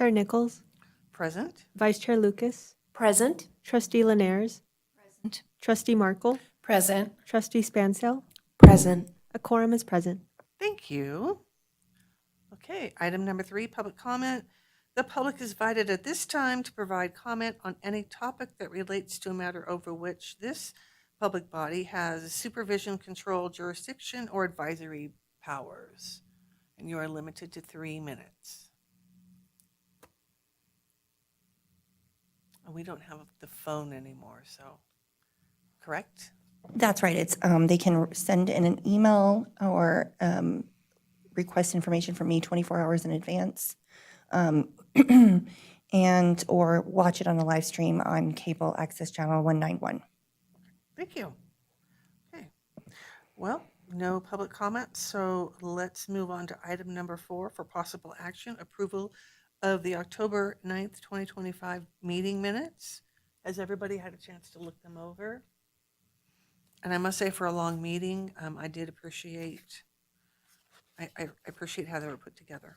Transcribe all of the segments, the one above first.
Chair Nichols, Present. Vice Chair Lucas, Present. Trustee Linares, Present. Trustee Markle, Present. Trustee Spansel. Present. A quorum is present. Thank you. Okay, item number 3, public comment. The public is invited at this time to provide comment on any topic that relates to a matter over which this public body has supervision, control, jurisdiction, or advisory powers. And you are limited to 3 minutes. And we don't have the phone anymore, so, correct? That's right. It's they can send in an email or request information from me 24 hours in advance, and or watch it on the live stream on cable access channel 191. Thank you. Okay. Well, no public comments, so let's move on to item number 4 for possible action, approval of the October 9th, 2025 meeting minutes. Has everybody had a chance to look them over? And I must say, for a long meeting, I did appreciate, I appreciate how they were put together.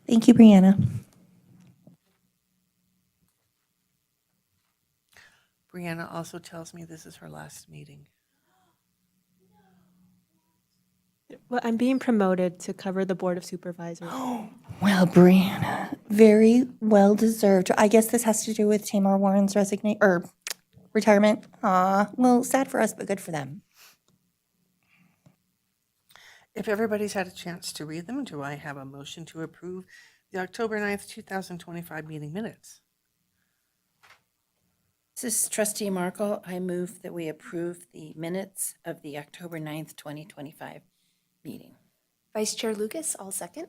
Thank you, Brianna. Brianna also tells me this is her last meeting. Well, I'm being promoted to cover the Board of Supervisors. Well, Brianna, very well deserved. I guess this has to do with Tamar Warren's resignation or retirement. Well, sad for us, but good for them. If everybody's had a chance to read them, do I have a motion to approve the October 9th, 2025 meeting minutes? This is Trustee Markle. I move that we approve the minutes of the October 9th, 2025 meeting. Vice Chair Lucas, I'll second.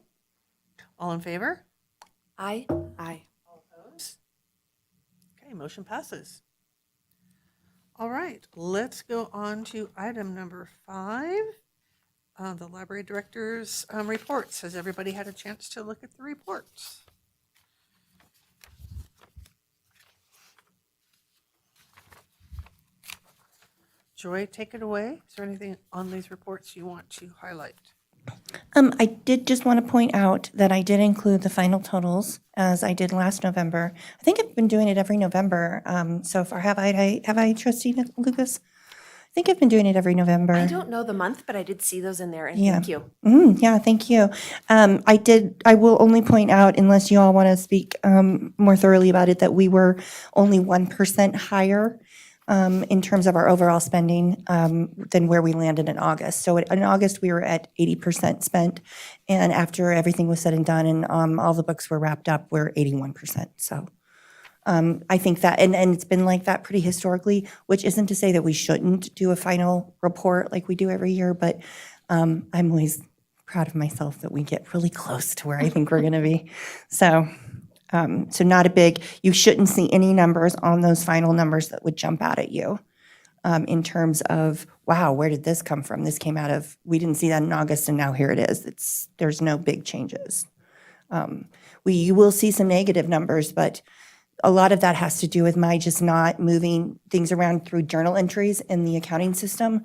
All in favor? Aye. Aye. All opposed? Okay, motion passes. All right, let's go on to item number 5, the library director's reports. Has everybody had a chance to look at the reports? Joy, take it away. Is there anything on these reports you want to highlight? I did just want to point out that I did include the final totals as I did last November. I think I've been doing it every November so far. Have I, Trustee Lucas? I think I've been doing it every November. I don't know the month, but I did see those in there, and Yeah. thank you. Yeah, thank you. I will only point out, unless you all want to speak more thoroughly about it, that we were only 1% higher in terms of our overall spending than where we landed in August. So in August, we were at 80% spent, and after everything was said and done and all the books were wrapped up, we're 81%. So I think that, and it's been like that pretty historically, which isn't to say that we shouldn't do a final report like we do every year, but I'm always proud of myself that we get really close to where I think we're going to be. So not a big, you shouldn't see any numbers on those final numbers that would jump out at you in terms of, wow, where did this come from? This came out of, we didn't see that in August and now here it is. There's no big changes. You will see some negative numbers, but a lot of that has to do with my just not moving things around through journal entries in the accounting system,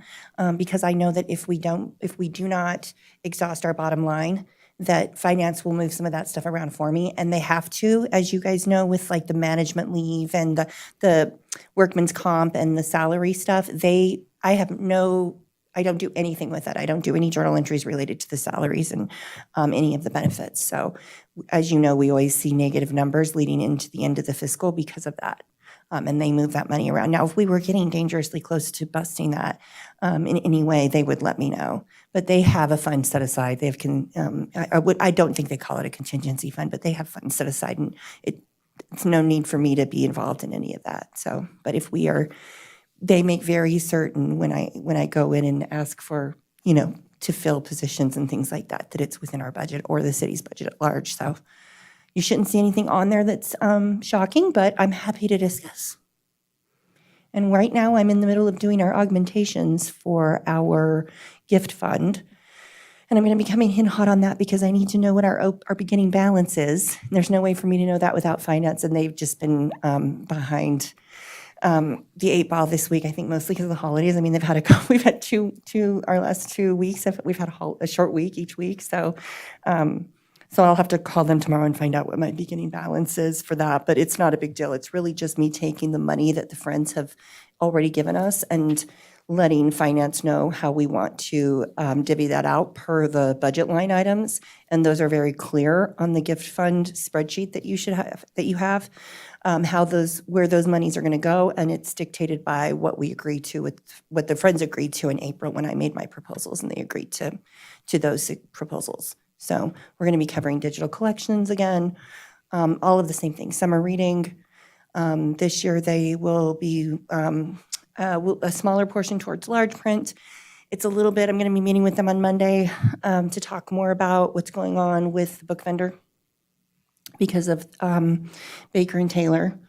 because I know that if we do not exhaust our bottom line, that finance will move some of that stuff around for me, and they have to, as you guys know, with like the management leave and the workman's comp and the salary stuff. I don't do anything with it. I don't do any journal entries related to the salaries and any of the benefits. So as you know, we always see negative numbers leading into the end of the fiscal because of that. And they move that money around. Now, if we were getting dangerously close to busting that in any way, they would let me know. But they have a fund set aside. They have I don't think they call it a contingency fund, but they have funds set aside, and it's no need for me to be involved in any of that. So, but if we are, they make very certain when I go in and ask for, to fill positions and things like that, that it's within our budget or the city's budget at large. So you shouldn't see anything on there that's shocking, but I'm happy to discuss. And right now, I'm in the middle of doing our augmentations for our gift fund. And I'm going to be coming in hot on that because I need to know what our beginning balance is. And there's no way for me to know that without finance, and they've just been behind the 8 ball this week, I think mostly because of the holidays. I mean, we've had our last 2 weeks, we've had a short week each week. So I'll have to call them tomorrow and find out what my beginning balance is for that. But it's not a big deal. It's really just me taking the money that the Friends have already given us and letting finance know how we want to divvy that out per the budget line items. And those are very clear on the gift fund spreadsheet that you have, where those monies are going to go. And it's dictated by what we agreed to with what the Friends agreed to in April when I made my proposals, and they agreed to those proposals. So we're going to be covering digital collections again, all of the same things. Summer reading. This year they will be a smaller portion towards large print. It's a little bit, I'm going to be meeting with them on Monday to talk more about what's going on with the book vendor because of Baker and Taylor.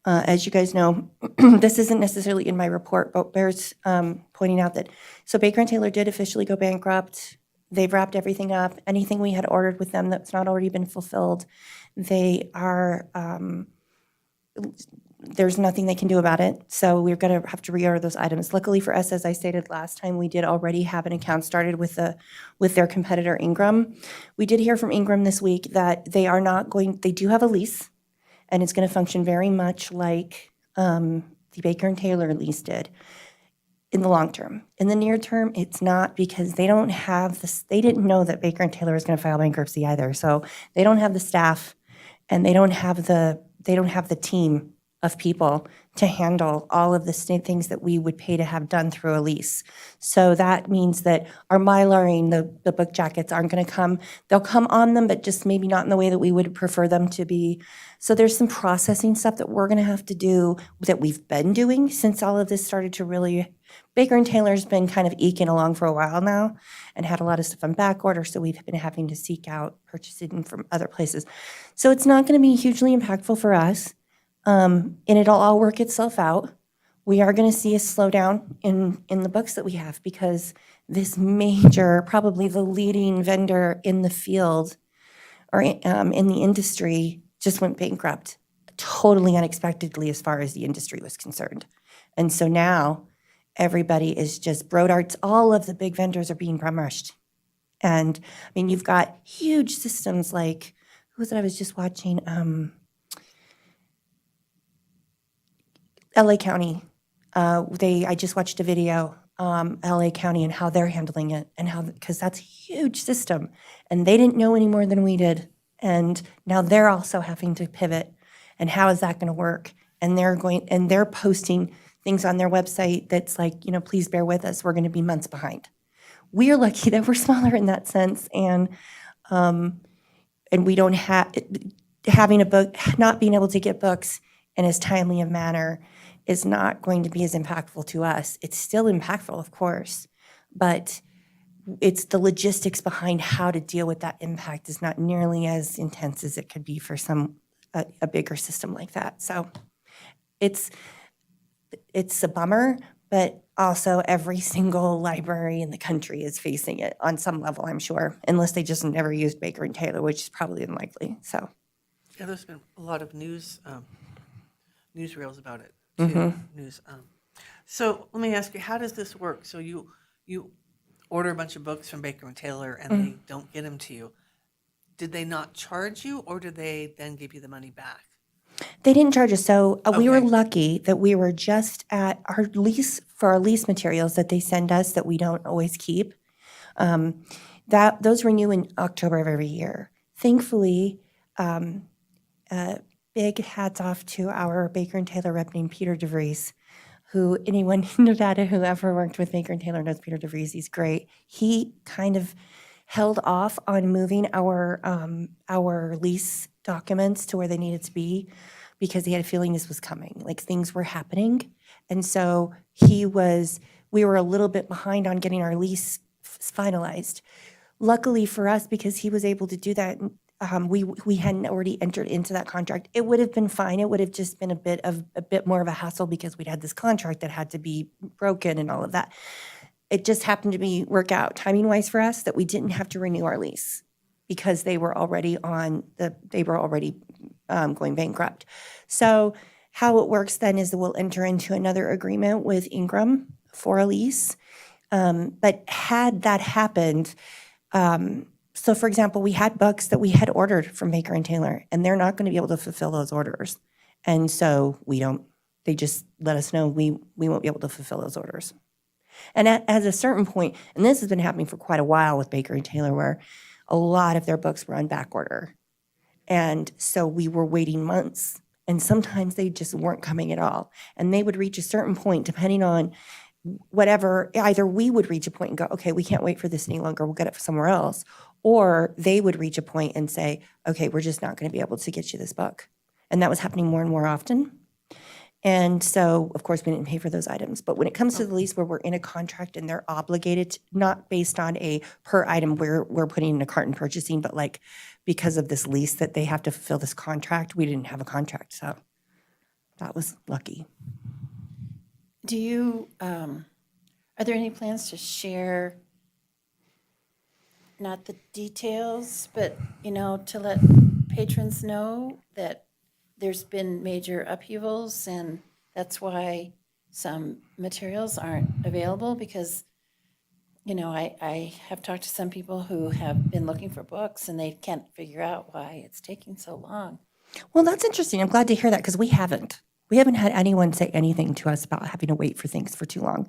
As you guys know, this isn't necessarily in my report, but bears pointing out that, so Baker and Taylor did officially go bankrupt. They've wrapped everything up. Anything we had ordered with them that's not already been fulfilled, they are, there's nothing they can do about it. So we're going to have to reorder those items. Luckily for us, as I stated last time, we did already have an account started with their competitor Ingram. We did hear from Ingram this week that they do have a lease, and it's going to function very much like the Baker and Taylor lease did in the long term. In the near term, it's not, because they don't have they didn't know that Baker and Taylor was going to file bankruptcy either. So they don't have the staff, and they don't have the team of people to handle all of the things that we would pay to have done through a lease. So that means that our mylaring, the book jackets aren't going to come. They'll come on them, but just maybe not in the way that we would prefer them to be. So there's some processing stuff that we're going to have to do that we've been doing since all of this started to really. Baker and Taylor's been kind of eking along for a while now and had a lot of stuff on back order, so we've been having to seek out purchasing from other places. So it's not going to be hugely impactful for us. And it'll all work itself out. We are going to see a slowdown in the books that we have because this major, probably the leading vendor in the field or in the industry just went bankrupt totally unexpectedly as far as the industry was concerned. And so now everybody is just Brodarts. All of the big vendors are being brushed. And I mean, you've got huge systems like, who was it I was just watching? LA County, I just watched a video, LA County and how they're handling it and because that's a huge system and they didn't know any more than we did. And now they're also having to pivot, and how is that going to work? And they're posting things on their website that's like, please bear with us. We're going to be months behind. We are lucky that we're smaller in that sense. And we don't having a book, not being able to get books in as timely a manner is not going to be as impactful to us. It's still impactful, of course, but it's the logistics behind how to deal with that impact is not nearly as intense as it could be for a bigger system like that. So it's a bummer, but also every single library in the country is facing it on some level, I'm sure, unless they just never used Baker and Taylor, which is probably unlikely. So Yeah, there's been a lot of newsreels about it too. So let me ask you, how does this work? So you order a bunch of books from Baker and Taylor, and they don't get them to you. Did they not charge you, or did they then give you the money back? they didn't charge us. So we were Okay. lucky that we were just at our lease for our lease materials that they send us that we don't always keep. Those renew in October of every year. Thankfully, big hats off to our Baker and Taylor rep named Peter DeVries, who anyone in Nevada who ever worked with Baker and Taylor knows Peter DeVries. He's great. He kind of held off on moving our lease documents to where they needed to be because he had a feeling this was coming, like things were happening. And so we were a little bit behind on getting our lease finalized. Luckily for us, because he was able to do that, we hadn't already entered into that contract. It would have been fine. It would have just been a bit more of a hassle because we'd had this contract that had to be broken and all of that. It just happened to work out timing wise for us that we didn't have to renew our lease because they were already going bankrupt. So how it works then is that we'll enter into another agreement with Ingram for a lease. But had that happened, so for example, we had books that we had ordered from Baker and Taylor, and they're not going to be able to fulfill those orders. And so they just let us know we won't be able to fulfill those orders. And at a certain point, and this has been happening for quite a while with Baker and Taylor, where a lot of their books were on back order. And so we were waiting months, and sometimes they just weren't coming at all. And they would reach a certain point, depending on whatever, either we would reach a point and go, okay, we can't wait for this any longer, we'll get it somewhere else. Or they would reach a point and say, okay, we're just not going to be able to get you this book. And that was happening more and more often. And so, of course, we didn't pay for those items. But when it comes to the lease where we're in a contract and they're obligated, not based on a per item we're putting in a cart and purchasing, but like because of this lease that they have to fulfill this contract, we didn't have a contract. So that was lucky. Do you, are there any plans to share, not the details, but, to let patrons know that there's been major upheavals and that's why some materials aren't available? Because, I have talked to some people who have been looking for books and they can't figure out why it's taking so long. Well, that's interesting. I'm glad to hear that because we haven't. We haven't had anyone say anything to us about having to wait for things for too long.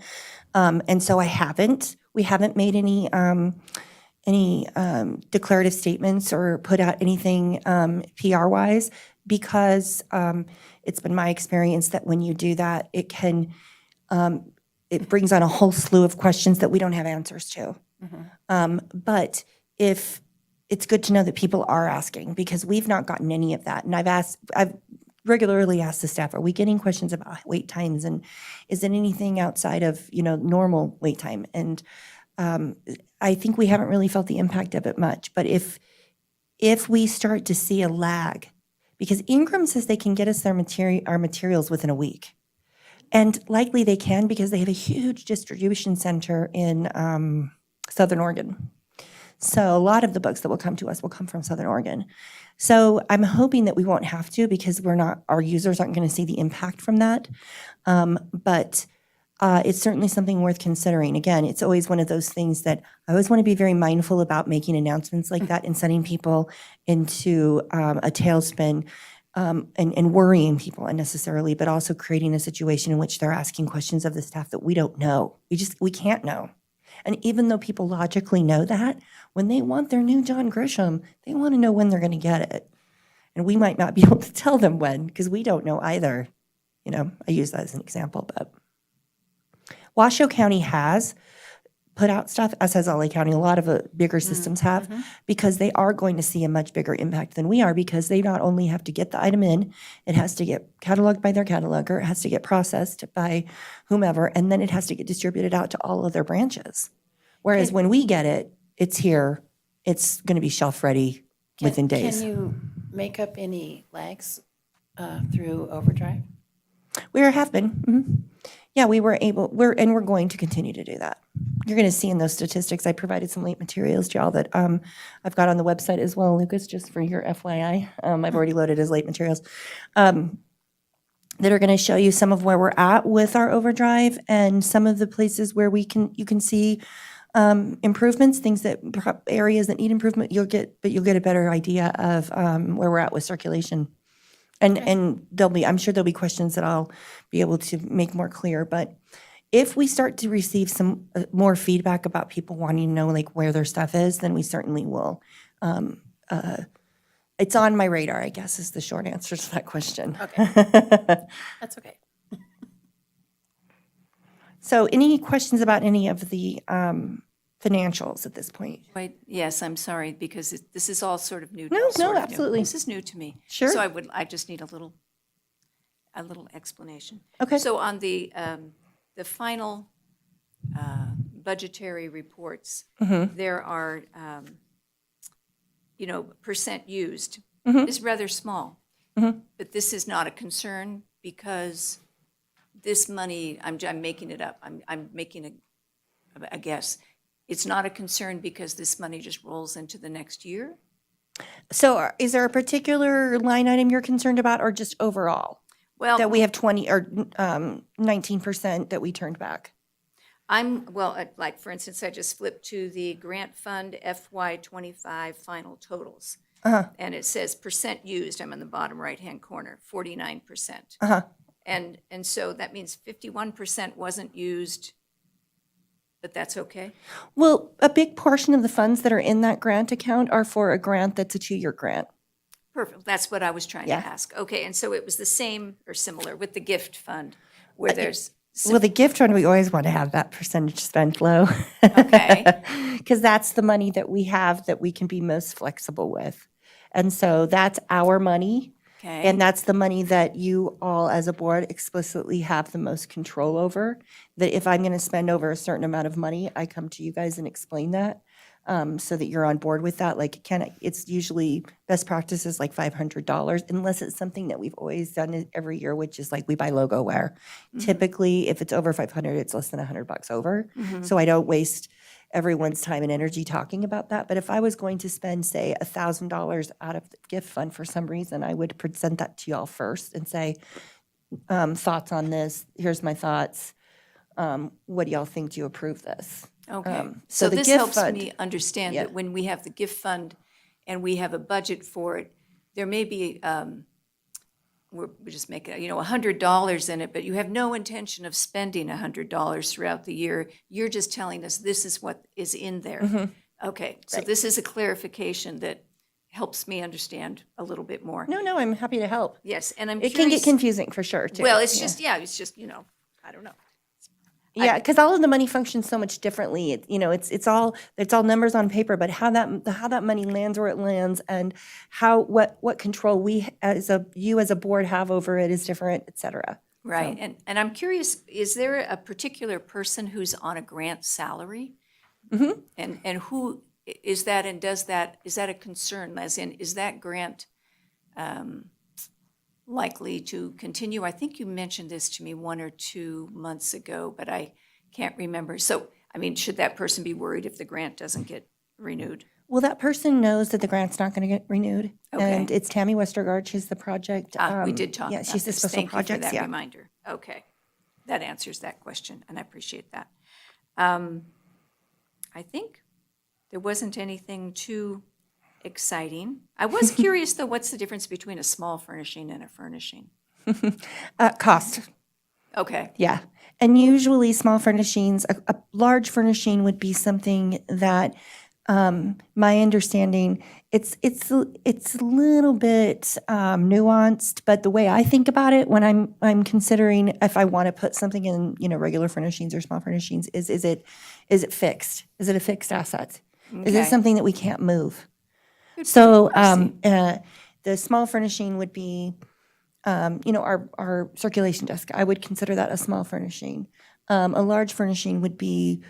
And so I haven't. We haven't made any declarative statements or put out anything PR-wise because it's been my experience that when you do that, it brings on a whole slew of questions that we don't have answers to. But if it's good to know that people are asking because we've not gotten any of that. And I've regularly asked the staff, are we getting questions about wait times and is it anything outside of, normal wait time? And I think we haven't really felt the impact of it much. But if we start to see a lag, because Ingram says they can get us our materials within a week. And likely they can because they have a huge distribution center in Southern Oregon. So a lot of the books that will come to us will come from Southern Oregon. So I'm hoping that we won't have to because our users aren't going to see the impact from that. But it's certainly something worth considering. Again, it's always one of those things that I always want to be very mindful about making announcements like that and sending people into a tailspin and worrying people unnecessarily, but also creating a situation in which they're asking questions of the staff that we don't know. We can't know. And even though people logically know that, when they want their new John Grisham, they want to know when they're going to get it. And we might not be able to tell them when because we don't know either. I use that as an example, but Washoe County has put out stuff, as has LA County. A lot of bigger systems have, because they are going to see a much bigger impact than we are because they not only have to get the item in, it has to get cataloged by their cataloger, it has to get processed by whomever, and then it has to get distributed out to all of their branches. Whereas when we get it, it's here, it's going to be shelf ready within days. Can you make up any lags through Overdrive? We have been. Yeah, we're going to continue to do that. You're going to see in those statistics, I provided some late materials to y'all that I've got on the website as well, Lucas, just for your FYI. I've already loaded as late materials that are going to show you some of where we're at with our Overdrive and some of the places where you can see improvements, areas that need improvement. You'll get a better idea of where we're at with circulation. And I'm sure there'll be questions that I'll be able to make more clear. But if we start to receive some more feedback about people wanting to know where their stuff is, then we certainly will. It's on my radar, I guess, is the short answer to that question. Okay. That's okay. So any questions about any of the financials at this point? Right, yes, I'm sorry, because this is all sort of new. No, sort of new. absolutely. This is new to me. Sure. So I just need a little explanation. Okay. So on the final budgetary reports, there are, percent used is rather small. But this is not a concern because this money, I'm making it up, I'm making a guess. It's not a concern because this money just rolls into the next year? So is there a particular line item you're concerned about or just overall? Well, that we have 20 or 19% that we turned back. like, for instance, I just flipped to the grant fund FY '25 final totals. And it says percent used, I'm in the bottom right-hand corner, 49%. And so that means 51% wasn't used, but that's okay? Well, a big portion of the funds that are in that grant account are for a grant that's a 2-year grant. Perfect, that's what I was trying to Yeah. ask. Okay, and so it was the same or similar with the gift fund, where there's, Well, the gift fund, we always want to have that percentage spent low. Okay. Because that's the money that we have that we can be most flexible with. And so that's our money. okay? And that's the money that you all as a board explicitly have the most control over. That if I'm going to spend over a certain amount of money, I come to you guys and explain that so that you're on board with that. Like, it's usually best practices like $500, unless it's something that we've always done every year, which is like we buy logo wear. Typically, if it's over 500, it's less than $100 over. So I don't waste everyone's time and energy talking about that. But if I was going to spend, say, $1,000 out of the gift fund for some reason, I would present that to y'all first and say, thoughts on this, here's my thoughts. What do y'all think? Do you approve this? Okay, so so the this gift helps fund- me understand Yeah. that when we have the gift fund and we have a budget for it, there may be, we just make it, $100 in it, but you have no intention of spending $100 throughout the year. You're just telling us this is what is in there. Okay, so this is a clarification that helps me understand a little bit more. No, I'm happy to help. Yes, and I'm It curious. can get confusing for sure, too. Well, it's just, I don't know. Yeah, because all of the money functions so much differently. It's all numbers on paper, but how that money lands where it lands and what control you as a board have over it is different, et cetera. Right, and I'm curious, is there a particular person who's on a grant salary? And who is that, and is that a concern, as in, is that grant likely to continue? I think you mentioned this to me 1 or 2 months ago, but I can't remember. So, I mean, should that person be worried if the grant doesn't get renewed? Well, that person knows that the grant's not going to get renewed. Okay. And it's Tammy Westergaard. She's the project. We did talk Yeah, about she's the this. special Thank you for projects, that yeah. reminder. Okay, that answers that question, and I appreciate that. I think there wasn't anything too exciting. I was curious, though, what's the difference between a small furnishing and a furnishing? Cost. Okay, Yeah. And usually small furnishings, a large furnishing would be something that, my understanding, it's a little bit nuanced, but the way I think about it when I'm considering if I want to put something in, regular furnishings or small furnishings, is it fixed? Is it a fixed asset? Is it Okay. something that we can't move? So the small furnishing would be, our circulation desk. I would consider that a small furnishing. A large furnishing would be,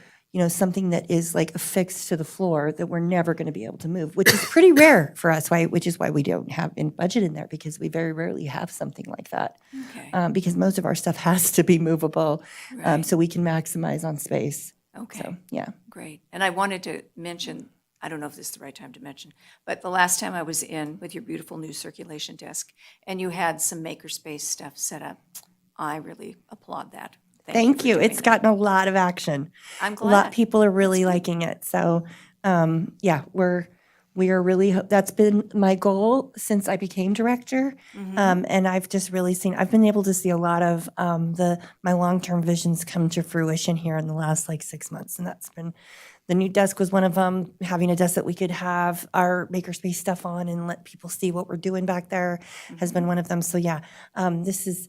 something that is like affixed to the floor that we're never going to be able to move, which is pretty rare for us. Which is why we don't have in budget in there, because we very rarely have something like that. okay, Because most of our stuff has to be movable, Right. so we can maximize on space. okay. So yeah. Great. And I wanted to mention, I don't know if this is the right time to mention, but the last time I was in with your beautiful new circulation desk and you had some makerspace stuff set up, I really applaud that. Thank for you. doing It's that. gotten a lot of action. I'm A lot glad. of people are really liking it. So, yeah, we are really, that's been my goal since I became director. And I've just really I've been able to see a lot of my long-term visions come to fruition here in the last 6 months. And that's been, the new desk was one of them. Having a desk that we could have our makerspace stuff on and let people see what we're doing back there has been one of them. So yeah, this is,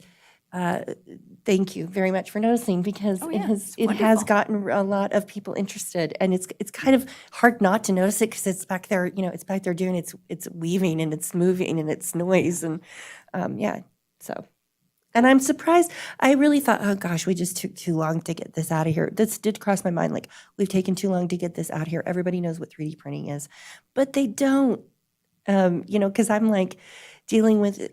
thank you very much for noticing, because Oh, yeah, it's it has wonderful. gotten a lot of people interested, and it's kind of hard not to notice it because it's back there, it's back there doing it's weaving and it's moving and it's noise and yeah, so. And I'm surprised. I really thought, oh gosh, we just took too long to get this out of here. This did cross my mind, we've taken too long to get this out of here. Everybody knows what 3D printing is, but they don't. Because I'm like, dealing with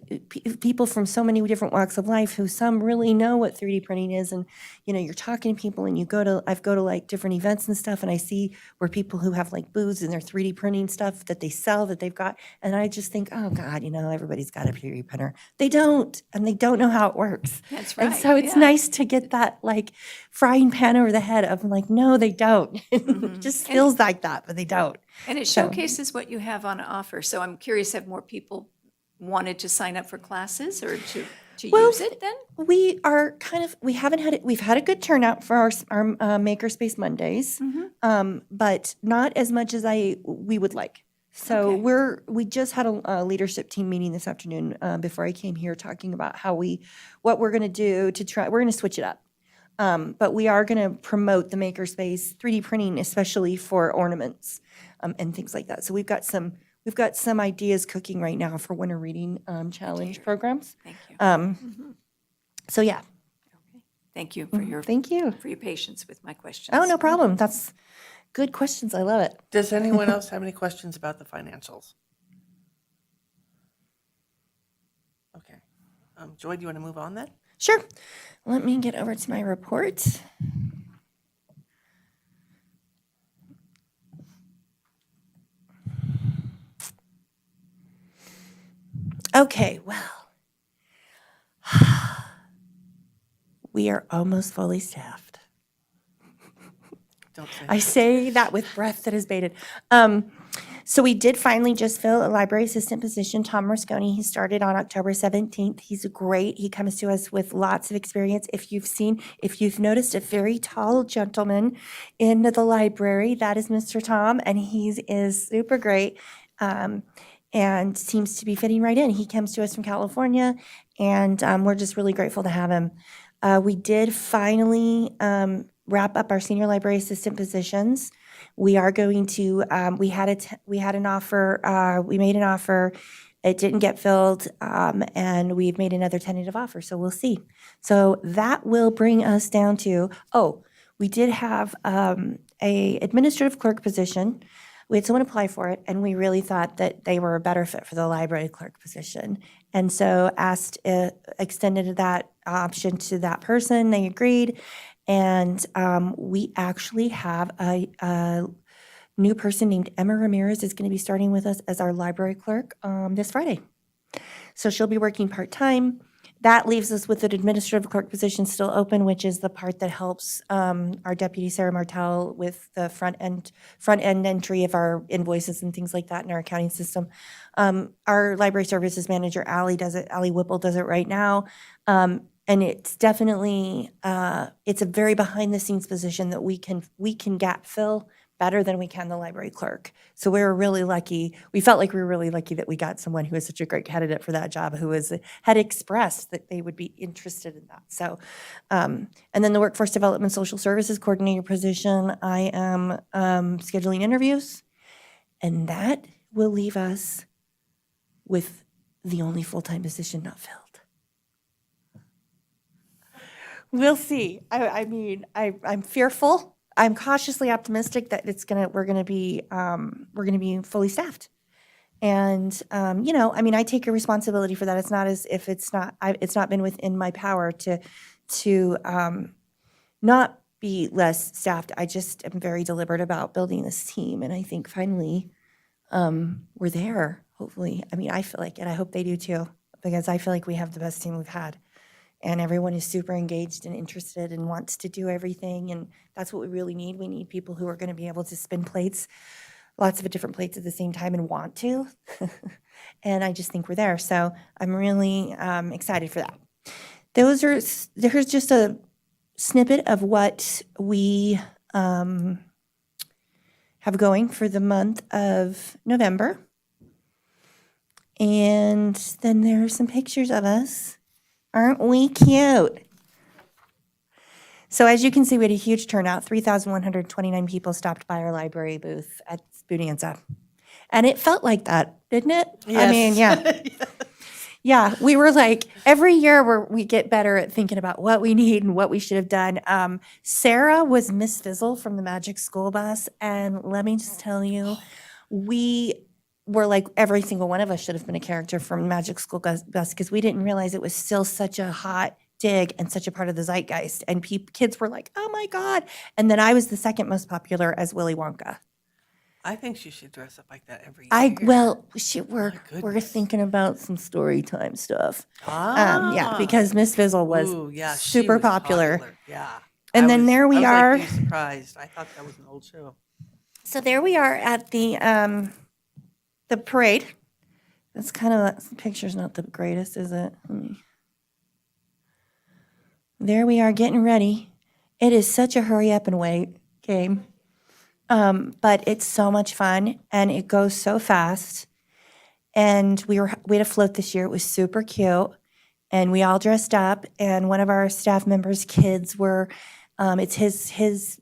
people from so many different walks of life who some really know what 3D printing is. And, you know, you're talking to people and I go to like different events and stuff, and I see where people who have like booths and their 3D printing stuff that they sell that they've got. And I just think, oh God, you know, everybody's got a 3D printer. They don't, and they don't know how it works. That's And right, so it's yeah. nice to get that like frying pan over the head of like, no, they don't. It just feels like that, but they don't. And it So- showcases what you have on offer. So I'm curious, have more people wanted to sign up for classes or to use it then? We are we haven't had it, we've had a good turnout for our Makerspace Mondays, but not as much as we would like. So Okay. we just had a leadership team meeting this afternoon before I came here, talking about what we're going to do to try, we're going to switch it up. But we are going to promote the Makerspace 3D printing, especially for ornaments and things like that. So we've got some ideas cooking right now for winter reading challenge programs. Thank you. So yeah, Thank you for your thank you. patience with my questions. Oh, no problem. That's good questions. I love it. Does anyone else have any questions about the financials? Okay. Joy, do you want to move on then? Sure. Let me get over to my report. Okay, well, we are almost fully staffed. Don't say. I say that with breath that is bated. So we did finally just fill a library assistant position, Tom Moscone. He started on October 17th. He's great. He comes to us with lots of experience. If you've noticed a very tall gentleman in the library, that is Mr. Tom, and he is super great. And seems to be fitting right in. He comes to us from California, and we're just really grateful to have him. We did finally wrap up our senior library assistant positions. We are going to, we had an offer, we made an offer, it didn't get filled, and we've made another tentative offer, so we'll see. So that will bring us down to, we did have a administrative clerk position. We had someone apply for it, and we really thought that they were a better fit for the library clerk position. And so extended that option to that person. They agreed. And we actually have a new person named Emma Ramirez is going to be starting with us as our library clerk this Friday. So she'll be working part-time. That leaves us with an administrative clerk position still open, which is the part that helps our deputy Sarah Martell with the front end entry of our invoices and things like that in our accounting system. Our library services manager, Allie Whipple does it right now. And it's definitely, it's a very behind the scenes position that we can gap fill better than we can the library clerk. So we were really lucky. We felt like we were really lucky that we got someone who was such a great candidate for that job, who had expressed that they would be interested in that. So, and then the workforce development social services coordinator position, I am scheduling interviews, and that will leave us with the only full-time position not filled. We'll see. I mean, I'm fearful. I'm cautiously optimistic that we're gonna be fully staffed. And you know, I mean, I take a responsibility for that. It's not as if it's not been within my power to not be less staffed. I just am very deliberate about building this team, and I think finally we're there. Hopefully, I mean, I feel like it. I hope they do too, because I feel like we have the best team we've had. And everyone is super engaged and interested and wants to do everything. And that's what we really need. We need people who are going to be able to spin plates, lots of different plates at the same time, and want to. And I just think we're there. So I'm really excited for that. There's just a snippet of what we have going for the month of November. And then there are some pictures of us. Aren't we cute? So as you can see, we had a huge turnout. 3,129 people stopped by our library booth at Bonanza. And it felt like that, didn't it? I mean, yeah. Yeah, we were like, every year we get better at thinking about what we need and what we should have done. Sarah was Miss Fizzle from the Magic School Bus. And let me just tell you, we we're like, every single one of us should have been a character from Magic School Bus because we didn't realize it was still such a hot dig and such a part of the zeitgeist. And kids were like, oh my God. And then I was the second most popular as Willy Wonka. I think she should dress up like that every year. We're goodness. thinking about some story time stuff. Ah. Yeah, because Miss Fizzle was Ooh, yeah, she super was popular. Yeah. And I then was- there we I was are. like, you surprised. I thought that was an old show. So there we are at the parade. That's kind of, the picture's not the greatest, is it? There we are getting ready. It is such a hurry up and wait game. But it's so much fun and it goes so fast. And we had a float this year. It was super cute. And we all dressed up. And one of our staff members' kids were, it's his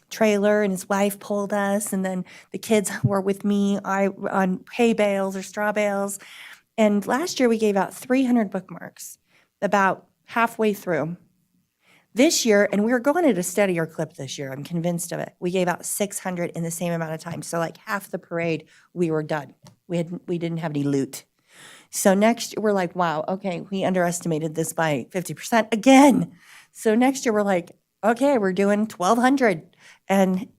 trailer, and his wife pulled us. And then the kids were with me on hay bales or straw bales. And last year we gave out 300 bookmarks, about halfway through. This year, and we were going at a steadier clip this year, I'm convinced of it. We gave out 600 in the same amount of time. So like half the parade, we were done. We didn't have any loot. So next year, we're like, wow, okay, we underestimated this by 50% again. So next year, we're like, okay, we're doing 1,200. And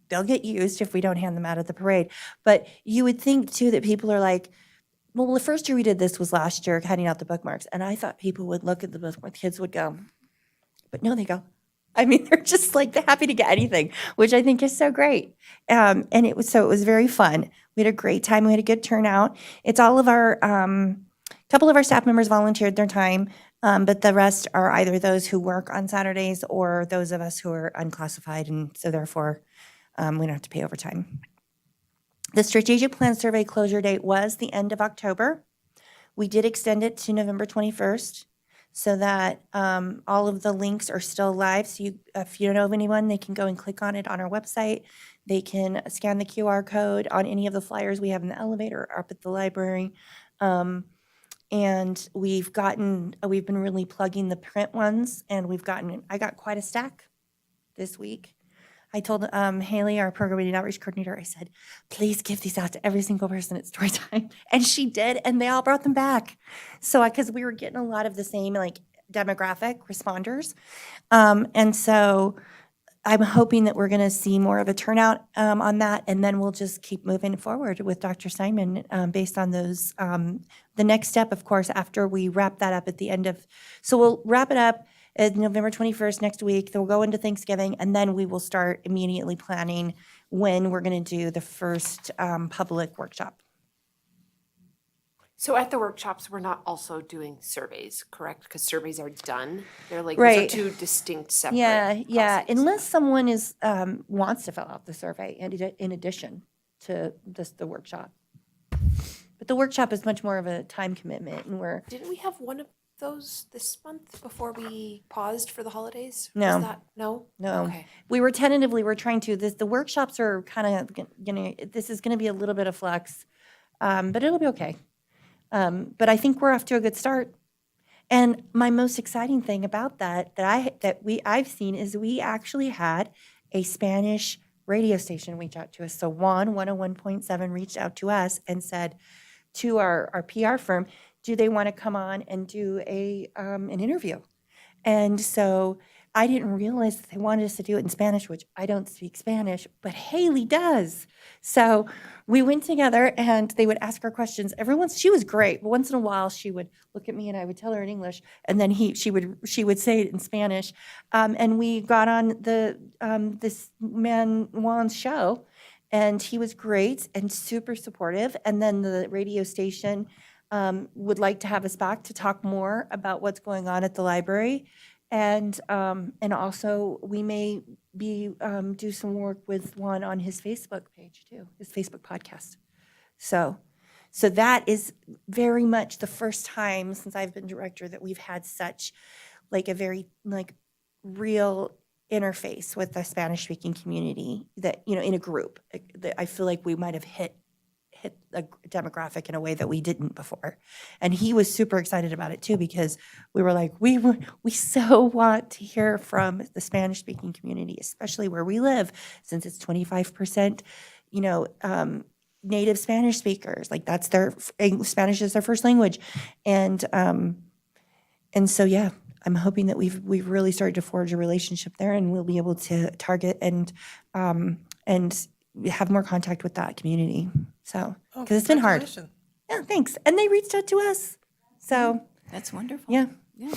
they'll get used if we don't hand them out at the parade. But you would think, too, that people are like, well, the first year we did this was last year, handing out the bookmarks. And I thought people would look at the bookmarks, kids would go, but no, they go. I mean, they're just like, they're happy to get anything, which I think is so great. And it was very fun. We had a great time. We had a good turnout. It's all of our, couple of our staff members volunteered their time, but the rest are either those who work on Saturdays or those of us who are unclassified. And so therefore, we don't have to pay overtime. The strategic plan survey closure date was the end of October. We did extend it to November 21st. So that all of the links are still live. So if you don't know of anyone, they can go and click on it on our website. They can scan the QR code on any of the flyers we have in the elevator or up at the library. And we've been really plugging the print ones, and I got quite a stack this week. I told Haley, our programming and outreach coordinator, I said, please give these out to every single person at story time. And she did, and they all brought them back. So, because we were getting a lot of the same like demographic responders. And so I'm hoping that we're going to see more of a turnout on that, and then we'll just keep moving forward with Dr. Steinman based on those. The next step, of course, after we wrap that up at the end of, so we'll wrap it up November 21st next week. Then we'll go into Thanksgiving, and then we will start immediately planning when we're going to do the first public workshop. So at the workshops, we're not also doing surveys, correct? Because surveys are done. They're like, Right. those are two distinct, separate Yeah. processes. Unless someone wants to fill out the survey in addition to the workshop. But the workshop is much more of a time commitment, and we're Didn't we have one of those this month before we paused for the holidays? No. Was that, no? No, Okay. we're trying to, the workshops are kind of, this is going to be a little bit of flux, but it'll be okay. But I think we're off to a good start. And my most exciting thing about I've seen is we actually had a Spanish radio station reach out to us. So Juan 101.7 reached out to us and said to our PR firm, do they want to come on and do an interview? And so I didn't realize that they wanted us to do it in Spanish, which I don't speak Spanish, but Haley does. So we went together and they would ask her questions. She was great, but once in a while she would look at me and I would tell her in English, and then she would say it in Spanish. And we got on this man Juan's show, and he was great and super supportive. And then the radio station would like to have us back to talk more about what's going on at the library. And also we may do some work with Juan on his Facebook page too, his Facebook podcast. So that is very much the first time since I've been director that we've had such like a very like real interface with the Spanish speaking community that, in a group that I feel like we might have hit a demographic in a way that we didn't before. And he was super excited about it too, because we were like, we so want to hear from the Spanish speaking community, especially where we live, since it's 25%, native Spanish speakers, like that's Spanish is their first language. And so, yeah, I'm hoping that we've really started to forge a relationship there, and we'll be able to target and have more contact with that community. So, Oh, because it's been hard. congratulations. Yeah, thanks. And they reached out to us. So, That's wonderful. yeah. Yeah.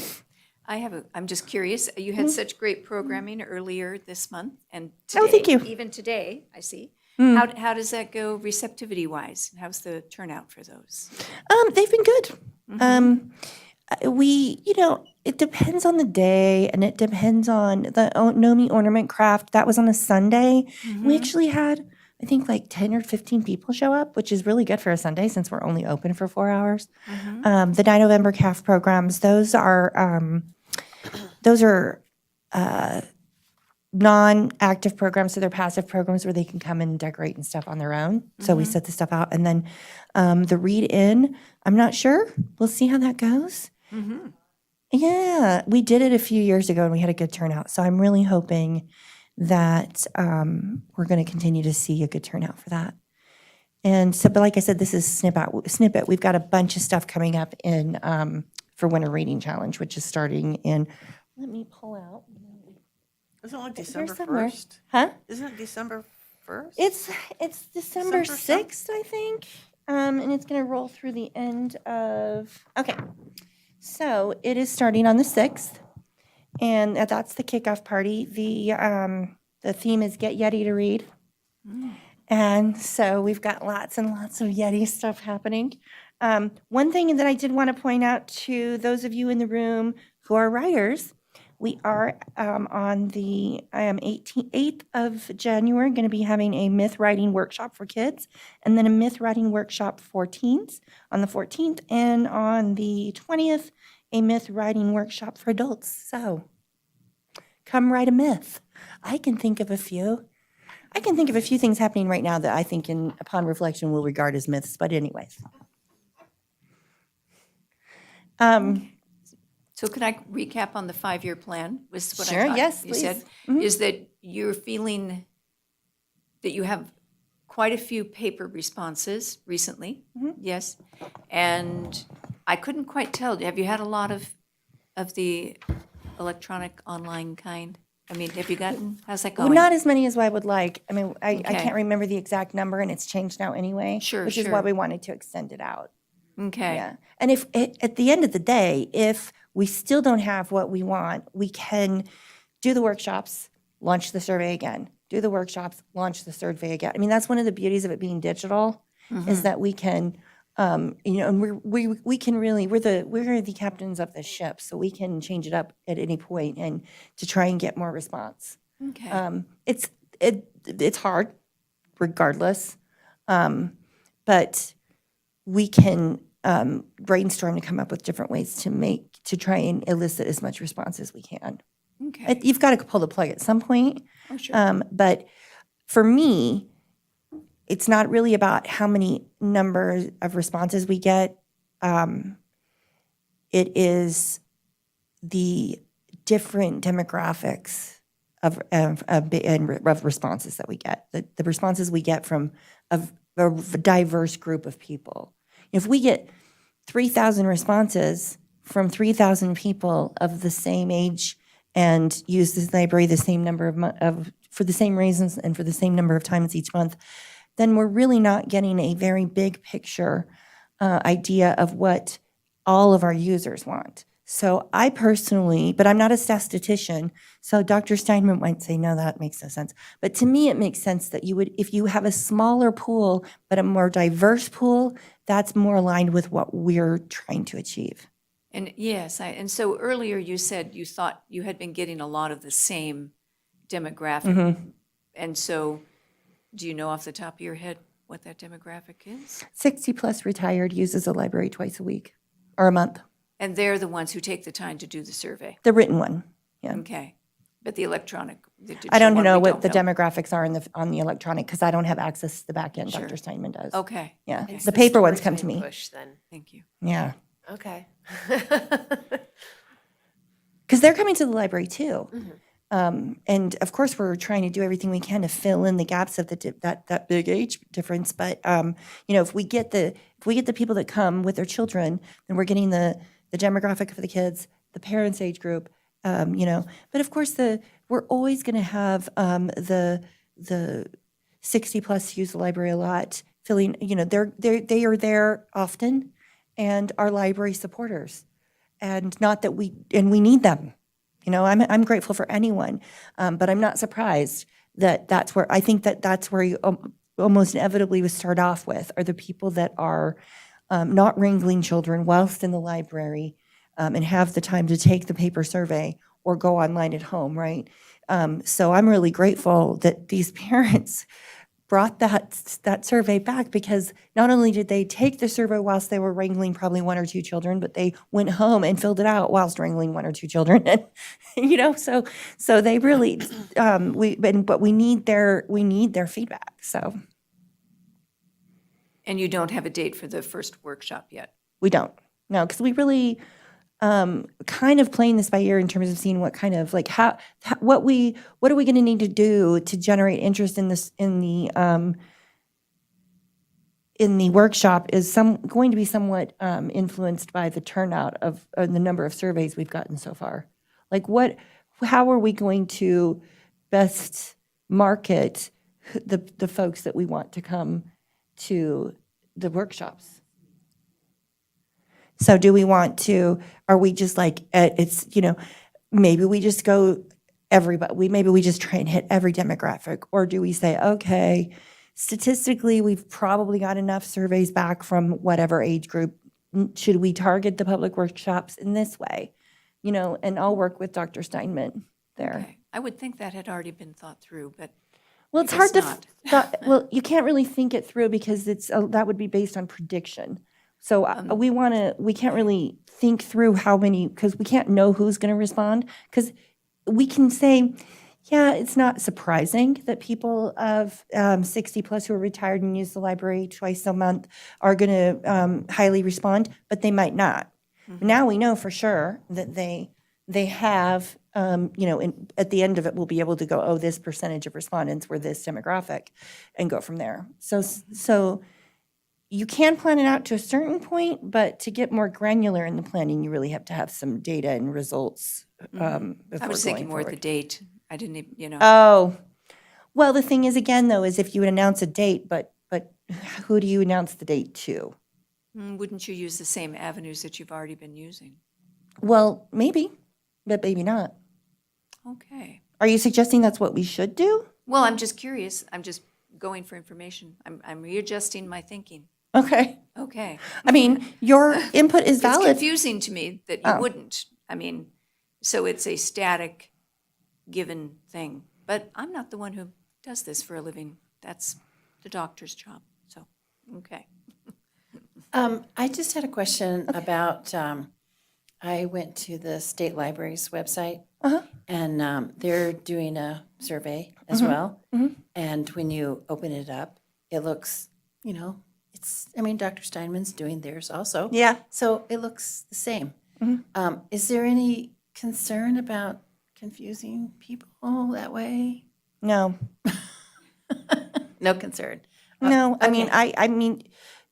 I'm just curious, you had such great programming earlier this month and today. Oh, thank you. Even today, I see. How does that go receptivity-wise? How's the turnout for those? They've been good. It depends on the day, and it depends on the Nomi ornament craft. That was on a Sunday. We actually had, I think, like 10 or 15 people show up, which is really good for a Sunday since we're only open for 4 hours. The 9 November calf programs, those are non-active programs, so they're passive programs where they can come and decorate and stuff on their own. So we set the stuff out. And then the read-in, I'm not sure. We'll see how that goes. Yeah, we did it a few years ago and we had a good turnout. So I'm really hoping that we're going to continue to see a good turnout for that. And so, but like I said, this is Snippet. We've got a bunch of stuff coming up in for Winter Reading Challenge, which is starting in, let me pull out. Isn't it like December somewhere. 1st? Huh? Isn't it December 1st? It's December December 6th, I think, and it's going to roll through the end of, okay. So it is starting on the 6th, and that's the kickoff party. The theme is Get Yeti to Read. And so we've got lots and lots of Yeti stuff happening. One thing that I did want to point out to those of you in the room who are writers, we are on the 8th of January going to be having a myth writing workshop for kids, and then a myth writing workshop for teens on the 14th, and on the 20th, a myth writing workshop for adults. So come write a myth. I can think of a few things happening right now that I think, upon reflection, will regard as myths. But anyways. So can I recap on the 5-year plan? Was what Sure, I thought yes, you said. please. Is that you're feeling that you have quite a few paper responses recently? Yes. And I couldn't quite tell. Have you had a lot of the electronic online kind? I mean, have you gotten, how's that Well, going? not as many as I would like. I mean, I Okay. can't remember the exact number, and it's changed now anyway. Sure, Which is sure. why we wanted to extend it out. Okay. Yeah. And if at the end of the day, if we still don't have what we want, we can do the workshops, launch the survey again. Do the workshops, launch the survey again. I mean, that's one of the beauties of it being digital, is that we can, and we can really, we're the captains of the ship, so we can change it up at any point and to try and get more response. Okay. It's hard, regardless, but we can brainstorm to come up with different ways to try and elicit as much response as we can. Okay. You've got to pull the plug at some point. Oh, sure. But for me, it's not really about how many numbers of responses we get. It is the different demographics of responses that we get. The responses we get from a diverse group of people. If we get 3,000 responses from 3,000 people of the same age and use this library the same number of for the same reasons and for the same number of times each month, then we're really not getting a very big picture idea of what all of our users want. So I personally, but I'm not a statistician, so Dr. Steinman might say, no, that makes no sense. But to me, it makes sense that you would, if you have a smaller pool, but a more diverse pool, that's more aligned with what we're trying to achieve. And yes, and so earlier you said you thought you had been getting a lot of the same demographic. And so do you know off the top of your head what that demographic is? 60 plus retired uses the library twice a week or a month. And they're the ones who take the time to do the survey. The written one, yeah. Okay. But the electronic, the digital I don't one, know we what the don't know. demographics are on the electronic because I don't have access to the back end. Sure. Dr. Steinman does. Okay. Yeah, Okay. the paper ones come story to me. time Push then. Thank you. Yeah, Okay. because they're coming to the library too. And of course, we're trying to do everything we can to fill in the gaps of that big age difference. But if we get the people that come with their children, then we're getting the demographic for the kids, the parents' age group. But of course, we're always going to have the 60 plus use the library a lot. Feeling they are there often, and our library supporters, and not that we need them. I'm grateful for anyone, but I'm not surprised that's where I think that's where you almost inevitably would start off with are the people that are not wrangling children whilst in the library and have the time to take the paper survey or go online at home, right? So I'm really grateful that these parents brought that survey back, because not only did they take the survey whilst they were wrangling probably one or two children, but they went home and filled it out whilst wrangling one or two children. And, so they really, but we need their feedback. So And you don't have a date for the first workshop yet? we don't, no, because we really kind of playing this by ear in terms of seeing what kind of like what are we going to need to do to generate interest in this in the workshop is going to be somewhat influenced by the turnout of the number of surveys we've gotten so far. Like how are we going to best market the folks that we want to come to the workshops? So do we want to, are we just like, maybe we just go maybe we just try and hit every demographic, or do we say, okay, statistically, we've probably got enough surveys back from whatever age group. Should we target the public workshops in this way? And I'll work with Dr. Steinman there. Okay. I would think that had already been thought through, but Well, it's I hard guess to, well, you can't really think it through because that would be based on prediction. So we can't really think through how many, because we can't know who's going to respond. Because we can say, yeah, it's not surprising that people of 60 plus who are retired and use the library twice a month are going to highly respond, but they might not. Now we know for sure that they have, at the end of it, we'll be able to go, oh, this percentage of respondents were this demographic, and go from there. So you can plan it out to a certain point, but to get more granular in the planning, you really have to have some data and results before I was thinking going more the forward. date. I didn't even, Oh, well, the thing is, again, though, is if you would announce a date, but who do you announce the date to? wouldn't you use the same avenues that you've already been using? Well, maybe, but maybe not. Okay. Are you suggesting that's what we should do? Well, I'm just curious. I'm just going for information. I'm readjusting my thinking. Okay. Okay. I mean, your input is It's valid. confusing to me that you wouldn't. I mean, so it's a static given thing. But I'm not the one who does this for a living. That's the doctor's job. So, okay. I just had a question about, I went to the state library's website, and they're doing a survey as well. And when you open it up, it looks, Dr. Steinman's doing theirs also. Yeah. So it looks the same. Is there any concern about confusing people that way? No. No concern. No, I mean,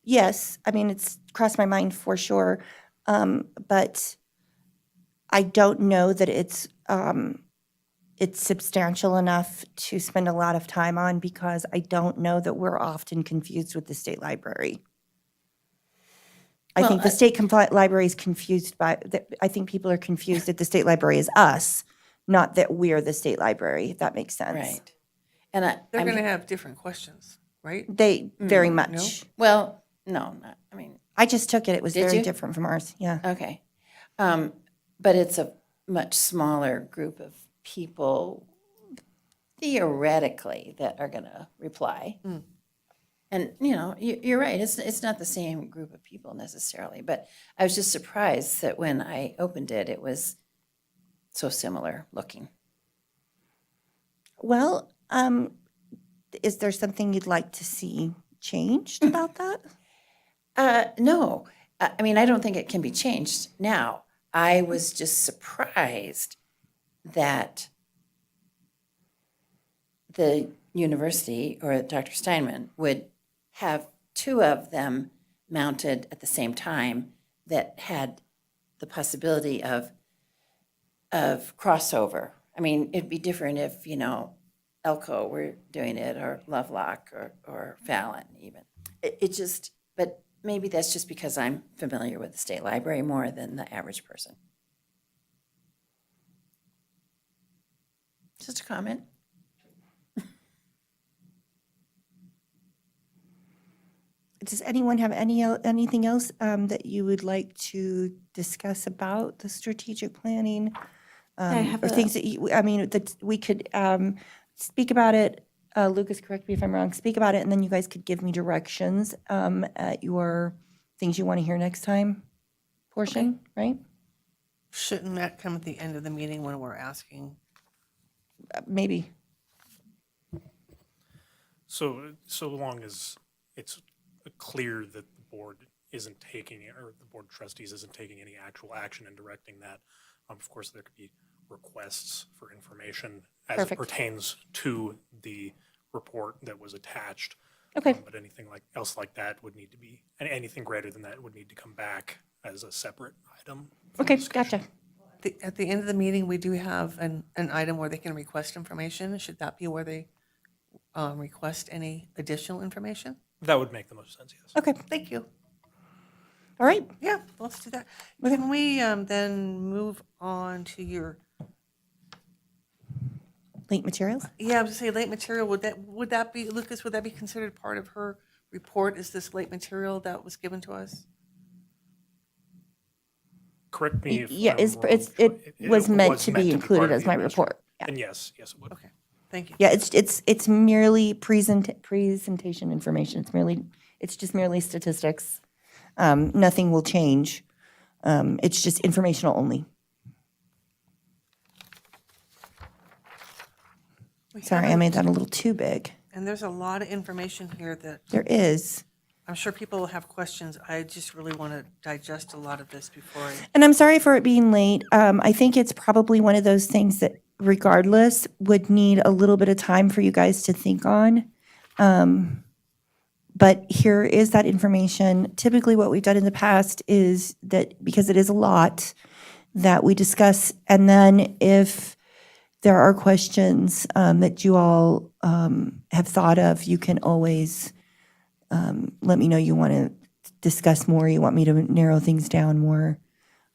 yes, I mean, it's crossed my mind for sure. But I don't know that it's substantial enough to spend a lot of time on, because I don't know that we're often confused with the state library. I think the state library is confused I think people are confused that the state library is us, not that we're the state library, if that makes sense. Right. And They're going to have different questions, right? They, very much. no, I just took it, it was Did very you? different from ours, yeah. okay. But it's a much smaller group of people, theoretically, that are going to reply. And, you're right, it's not the same group of people necessarily, but I was just surprised that when I opened it, it was so similar looking. Well, is there something you'd like to see changed about that? No, I don't think it can be changed now. I was just surprised that the university or Dr. Steinman would have two of them mounted at the same time that had the possibility of crossover. I mean, it'd be different if, Elko were doing it, or Lovelock, or Fallon even. It just, but maybe that's just because I'm familiar with the state library more than the average person. Just a comment. Does anyone have anything else that you would like to discuss about the strategic planning? I have Or a- things that that we could speak about it. Lucas, correct me if I'm wrong. Speak about it, and then you guys could give me directions at your things you want to hear next time portion, right? Shouldn't that come at the end of the meeting when we're asking? Maybe. So long as it's clear that the board isn't taking, or the board of trustees isn't taking any actual action in directing that, of course, there could be requests for information as it Perfect. pertains to the report that was attached. Okay. But anything else like that would need to be, and anything greater than that would need to come back as a separate item. for Okay, discussion. gotcha. At the end of the meeting, we do have an item where they can request information. Should that be where they request any additional information? That would make the most sense, yes. Okay, Thank you. all right. Yeah, let's do that. Can we then move on to your, Late materials? I was gonna say late material, would that be, Lucas, would that be considered part of her report? Is this late material that was given to us? Correct me if Yeah, I'm it wrong. was meant to be part included of as the my administrative- report. Yeah. And yes, it would. Okay, thank you. Yeah, it's merely presentation information. It's just merely statistics. Nothing will change. It's just informational only. Sorry, I made that a little too big. And there's a lot of information here that There is. I'm sure people will have questions. I just really want to digest a lot of this before I, And I'm sorry for it being late. I think it's probably one of those things that regardless would need a little bit of time for you guys to think on. But here is that information. Typically what we've done in the past is that, because it is a lot, that we discuss, and then if there are questions that you all have thought of, you can always let me know you want to discuss more, you want me to narrow things down more.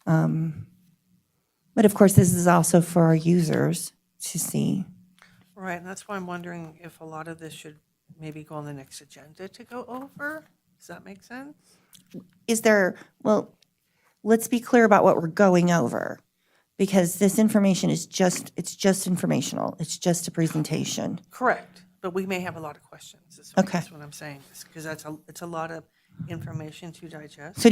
But of course, this is also for our users to see. right, and that's why I'm wondering if a lot of this should maybe go on the next agenda to go over? Does that make sense? Well, let's be clear about what we're going over, because this information is it's just informational. It's just a presentation. Correct, but we may have a lot of questions. Okay. That's what I'm saying, because it's a lot of information to digest. So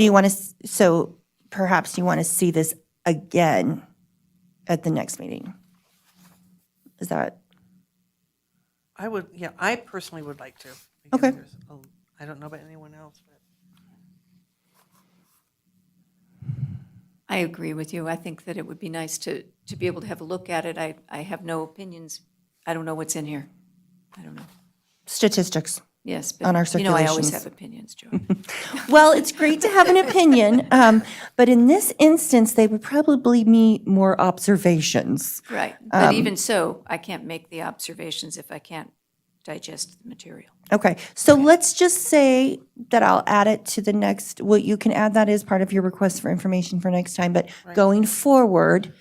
so perhaps you want to see this again at the next meeting? Is that, I personally would like to. Okay. I don't know about anyone else, but. I agree with you. I think that it would be nice to be able to have a look at it. I have no opinions. I don't know what's in here. I don't know. statistics? Yes, On our but I always circulations. have opinions, Joe. Well, it's great to have an opinion, but in this instance, they would probably be more observations. Right. But even so, I can't make the observations if I can't digest the material. Okay, so let's just say that I'll add it to the next, well, you can add that as part of your request for information for next time, but going forward,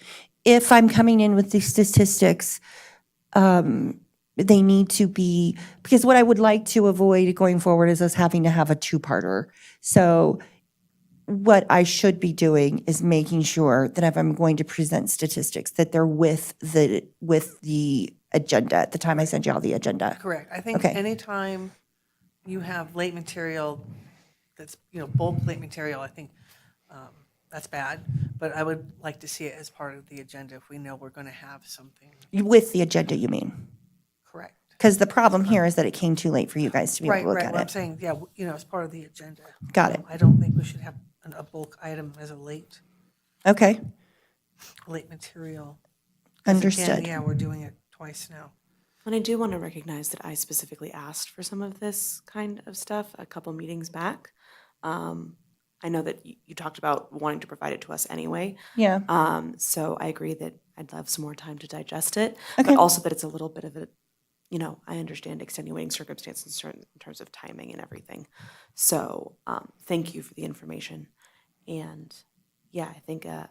if I'm coming in with these statistics, they need to be, because what I would like to avoid going forward is us having to have a two-parter. So what I should be doing is making sure that if I'm going to present statistics, that they're with the agenda at the time I send you all the agenda. Correct. I think Okay. anytime you have late material that's, bulk late material, I think that's bad. But I would like to see it as part of the agenda if we know we're going to have something With the agenda, you mean? correct. Because the problem here is that it came too late for you guys to be able Right, to look right. at What I'm it. saying, as part of the agenda. Got it. I don't think we should have a bulk item as a late Okay, material. 'Cause again, understood. Yeah, we're doing it twice now. And I do want to recognize that I specifically asked for some of this kind of stuff a couple meetings back. I know that you talked about wanting to provide it to us anyway. Yeah. So I agree that I'd love some more time to digest it, Okay. but also that it's a little bit of a, I understand extenuating circumstances in terms of timing and everything. So thank you for the information. And yeah, I think, yeah,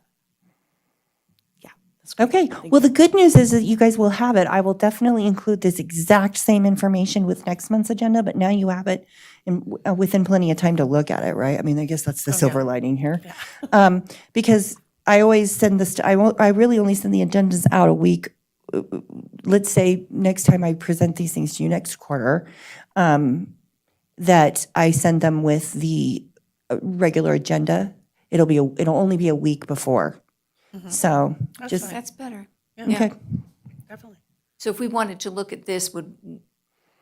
that's great. Okay. Thank Well, you. the good news is that you guys will have it. I will definitely include this exact same information with next month's agenda, but now you have it within plenty of time to look at it, right? I mean, I guess that's the silver lining here. Because I always send this, I really only send the agendas out a week. Let's say next time I present these things to you next quarter, that I send them with the regular agenda. It'll only be a week before. So That's just, fine. That's better. okay. Definitely. So if we wanted to look at this,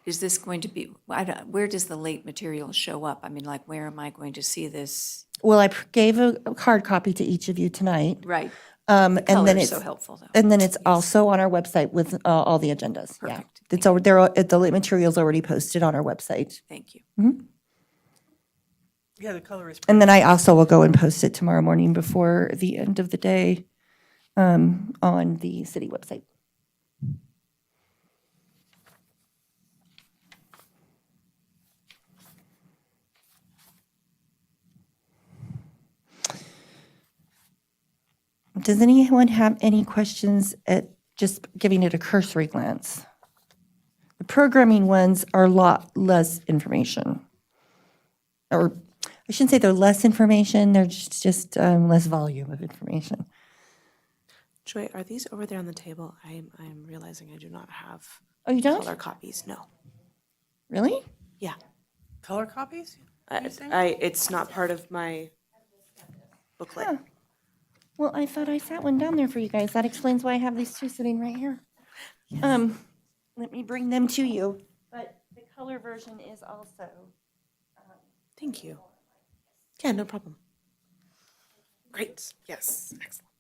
is this going to be, where does the late material show up? I mean, like, where am I going to see this? Well, I gave a hard copy to each of you tonight. Right. And then Color's it's so helpful, though. and then it's also on our website with all the agendas. Yeah. Perfect. It's over there. The late material's already posted on our website. Thank you. Yeah, the color is. And then I also will go and post it tomorrow morning before the end of the day on the city website. Does anyone have any questions at just giving it a cursory glance? The programming ones are a lot less information. Or I shouldn't say they're less information, they're just less volume of information. Joy, are these over there on the table? I'm realizing I do not have Oh, you don't? color copies. No. Really? Yeah. Color copies? It's not part of my booklet. Huh. Well, I thought I sat one down there for you guys. That explains why I have these two sitting right here. Let me bring them to you. But the color version is also. Thank you. Yeah, no problem. Great. Yes. Excellent.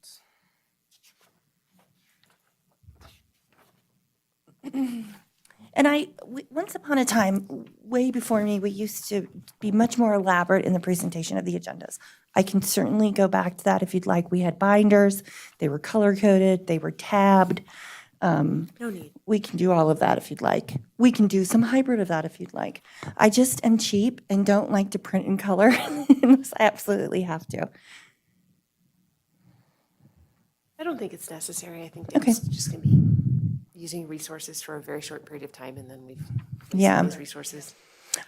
And once upon a time, way before me, we used to be much more elaborate in the presentation of the agendas. I can certainly go back to that if you'd like. We had binders, they were color-coded, they were tabbed. No need. We can do all of that if you'd like. We can do some hybrid of that if you'd like. I just am cheap and don't like to print in color unless I absolutely have to. I don't think it's necessary. I think Okay. it's just going to be using resources for a very short period of time, and then we've wasted Yeah. those resources.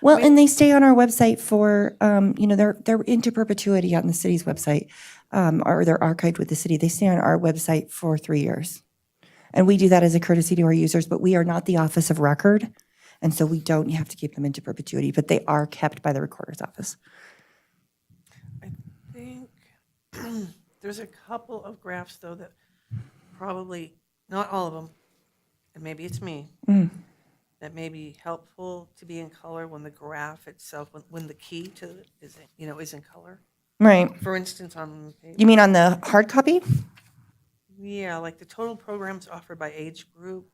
Well, and they stay on our website for, they're into perpetuity on the city's website, or they're archived with the city. They stay on our website for 3 years. And we do that as a courtesy to our users, but we are not the office of record. And so we don't have to keep them into perpetuity, but they are kept by the recorder's office. I think there's a couple of graphs, though, that probably, not all of them, and maybe it's me, that may be helpful to be in color when the graph itself, when the key to it is in color. Right. For instance, on You mean on the hard copy? yeah, like the total programs offered by age group.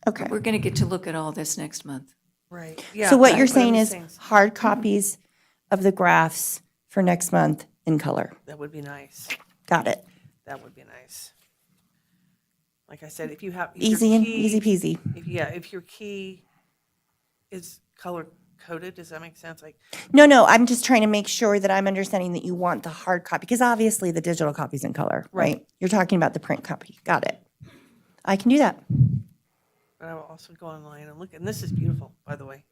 Okay. We're going to get to look at all this next month. Right. Yeah. So what right, you're I'm saying is saying hard copies of the graphs for next month in color. that would be nice. Got it. That would be nice. Like I said, if you have if Easy your and key- easy peasy. if your key is color coded, does that make sense? Like, No, I'm just trying to make sure that I'm understanding that you want the hard copy, because obviously the digital copy's in color, right? You're talking about the print copy. Got it. I can do that. but I will also go online and look, and this is beautiful, by the way.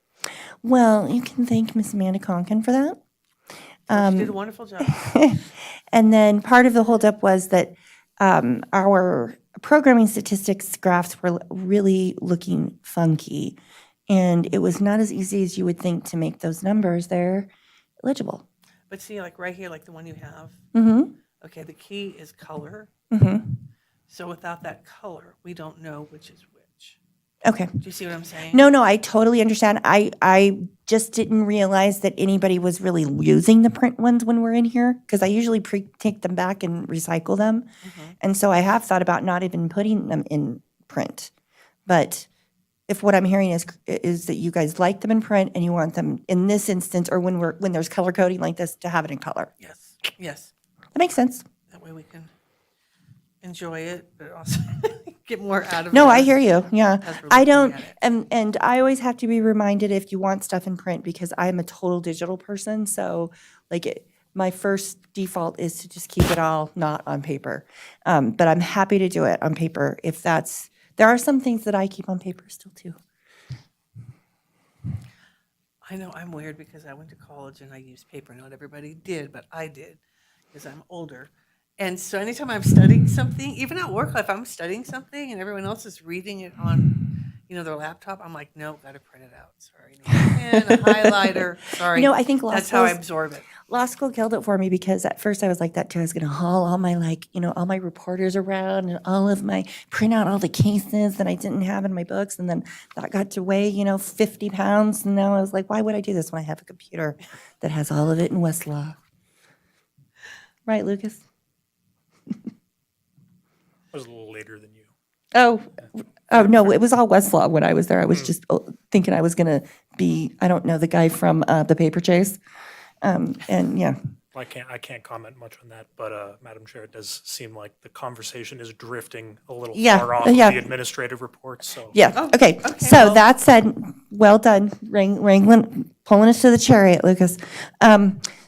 Well, you can thank Miss Amanda Conkin for that. She did a wonderful job. And then part of the holdup was that our programming statistics graphs were really looking funky. And it was not as easy as you would think to make those numbers there legible. But see, like right here, like the one you have, okay, the key is color. So without that color, we don't know which is which. Okay. Do you see what I'm saying? No, I totally understand. I just didn't realize that anybody was really using the print ones when we're in here, because I usually take them back and recycle them. And so I have thought about not even putting them in print. But if what I'm hearing is that you guys like them in print and you want them in this instance, or when there's color coding like this, to have it in color. Yes, yes. That makes sense. That way we can enjoy it, but also get more out of it. No, I as- hear you. Yeah. as we're I looking don't, at it. and I always have to be reminded if you want stuff in print, because I'm a total digital person. So my first default is to just keep it all not on paper. But I'm happy to do it on paper if there are some things that I keep on paper still too. I know I'm weird because I went to college and I used paper. Not everybody did, but I did because I'm older. And so anytime I'm studying something, even at work, if I'm studying something and everyone else is reading it on, their laptop, I'm like, no, got to print it out. Sorry, need a pen, a highlighter. Sorry. I think law that's how I school's- absorb it. Law school killed it for me, because at first I was like that too. I was going to haul all my all my reporters around and print out all the cases that I didn't have in my books. And then that got to weigh, 50 pounds. And now I was like, why would I do this when I have a computer that has all of it in Westlaw? Right, Lucas? I was a little later than you. Oh, no, it was all Westlaw when I was there. I was just thinking I was going to be, I don't know, the guy from the Paper Chase. And yeah. Well, I can't comment much on that, but Madam Chair, it does seem like the conversation is drifting a little Yeah, far off yeah. of the administrative report, so. Yeah, okay. So well- that said, well done, wrangling, pulling us to the chariot, Lucas.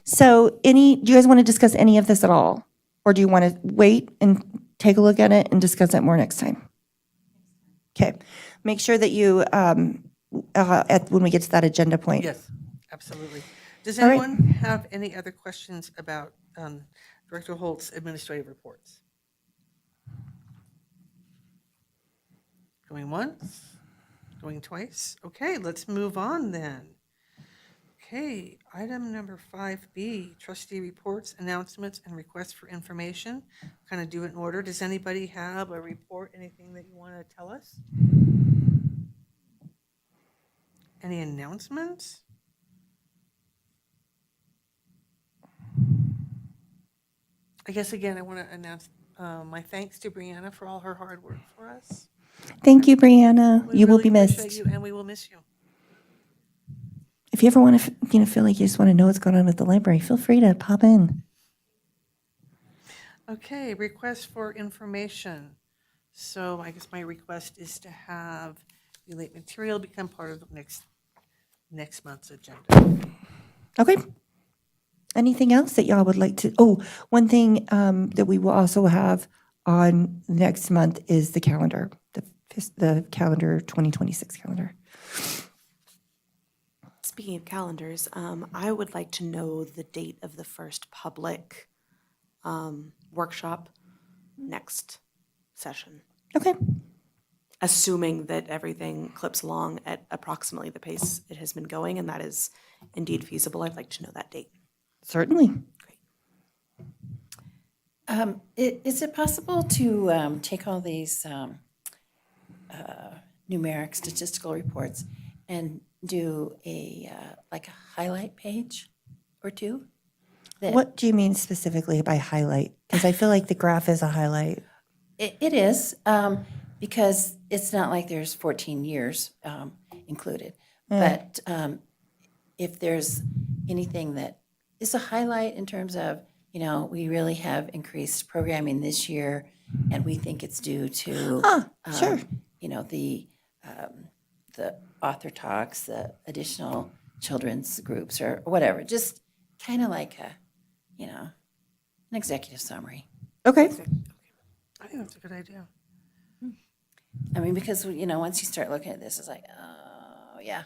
So do you guys want to discuss any of this at all? Or do you want to wait and take a look at it and discuss it more next time? Okay. Make sure that you, when we get to that agenda point. Yes, absolutely. Does All right. anyone have any other questions about Director Holt's administrative reports? Going once, going twice? Okay, let's move on then. Okay, item number 5B, trustee reports, announcements, and requests for information. Kind of do it in order. Does anybody have a report, anything that you want to tell us? Any announcements? I guess, again, I want to announce my thanks to Brianna for all her hard work for us. Thank you, Brianna. We You will really be appreciate missed. you, and we will miss you. If you ever want to, feel like you just want to know what's going on at the library, feel free to pop in. Okay, request for information. So I guess my request is to have the late material become part of the next month's agenda. Okay. Anything else that y'all would like to? Oh, one thing that we will also have on next month is the calendar, the calendar 2026 calendar. Speaking of calendars, I would like to know the date of the first public workshop next session, Okay. assuming that everything clips along at approximately the pace it has been going, and that is indeed feasible. I'd like to know that date. Certainly. Is it possible to take all these numeric statistical reports and do like a highlight page or two? What do you mean specifically by highlight? Because I feel like the graph is a highlight. It is, because it's not like there's 14 years included. But if there's anything that is a highlight in terms of, we really have increased programming this year, and we think it's due to, Sure. The author talks, the additional children's groups, or whatever. Just kind of like an executive summary. Okay. I think that's a good idea. I mean, because, once you start looking at this, it's like, oh, yeah.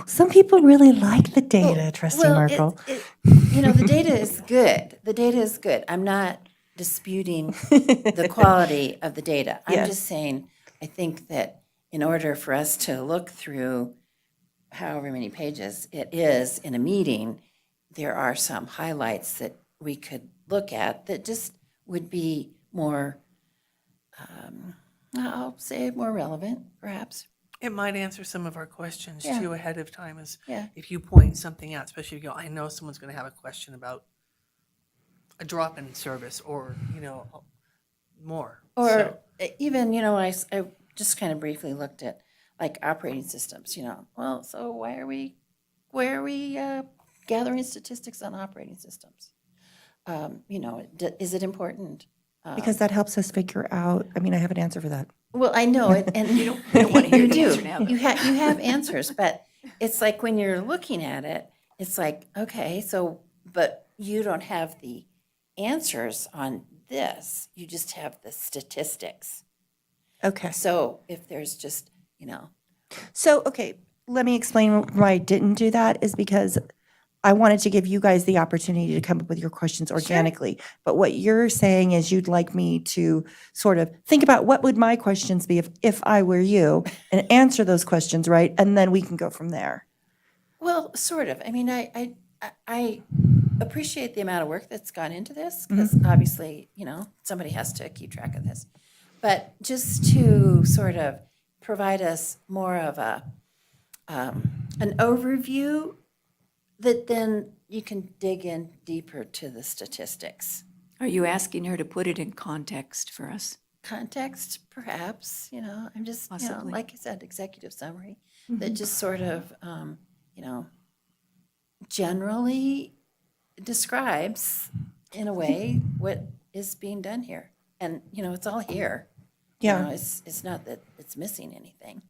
Some people really like the data, Trustee Markle. The data is good. The data is good. I'm not disputing the quality of the data. I'm Yes. just saying, I think that in order for us to look through however many pages it is in a meeting, there are some highlights that we could look at that just would be more I'll say more relevant, perhaps. It might answer some of our questions Yeah. too ahead of time, is Yeah. if you point something out, especially if you go, I know someone's going to have a question about a drop-in service or, more. Or So- even, I just kind of briefly looked at like operating systems, well, so why are we gathering statistics on operating systems? Is it important? Because that helps us figure out, I mean, I have an answer for that. Well, I know it, and You don't want to hear you the do. answer now, though. You have answers, but it's like when you're looking at it, it's like, okay, so, but you don't have the answers on this. You just have the statistics. Okay. So if there's just, So, okay, let me explain why I didn't do that, is because I wanted to give you guys the opportunity to come up with your questions organically. But what you're saying is you'd like me to sort of think about what would my questions be if I were you, and answer those questions, right? And then we can go from there. well, sort of. I mean, I appreciate the amount of work that's gone into this because obviously, somebody has to keep track of this. But just to sort of provide us more of an overview that then you can dig in deeper to the statistics. Are you asking her to put it in context for us? Context, perhaps, I'm just, Possibly. like I said, executive summary that just sort of, generally describes in a way what is being done here. And, it's all here. Yeah. It's not that it's missing anything.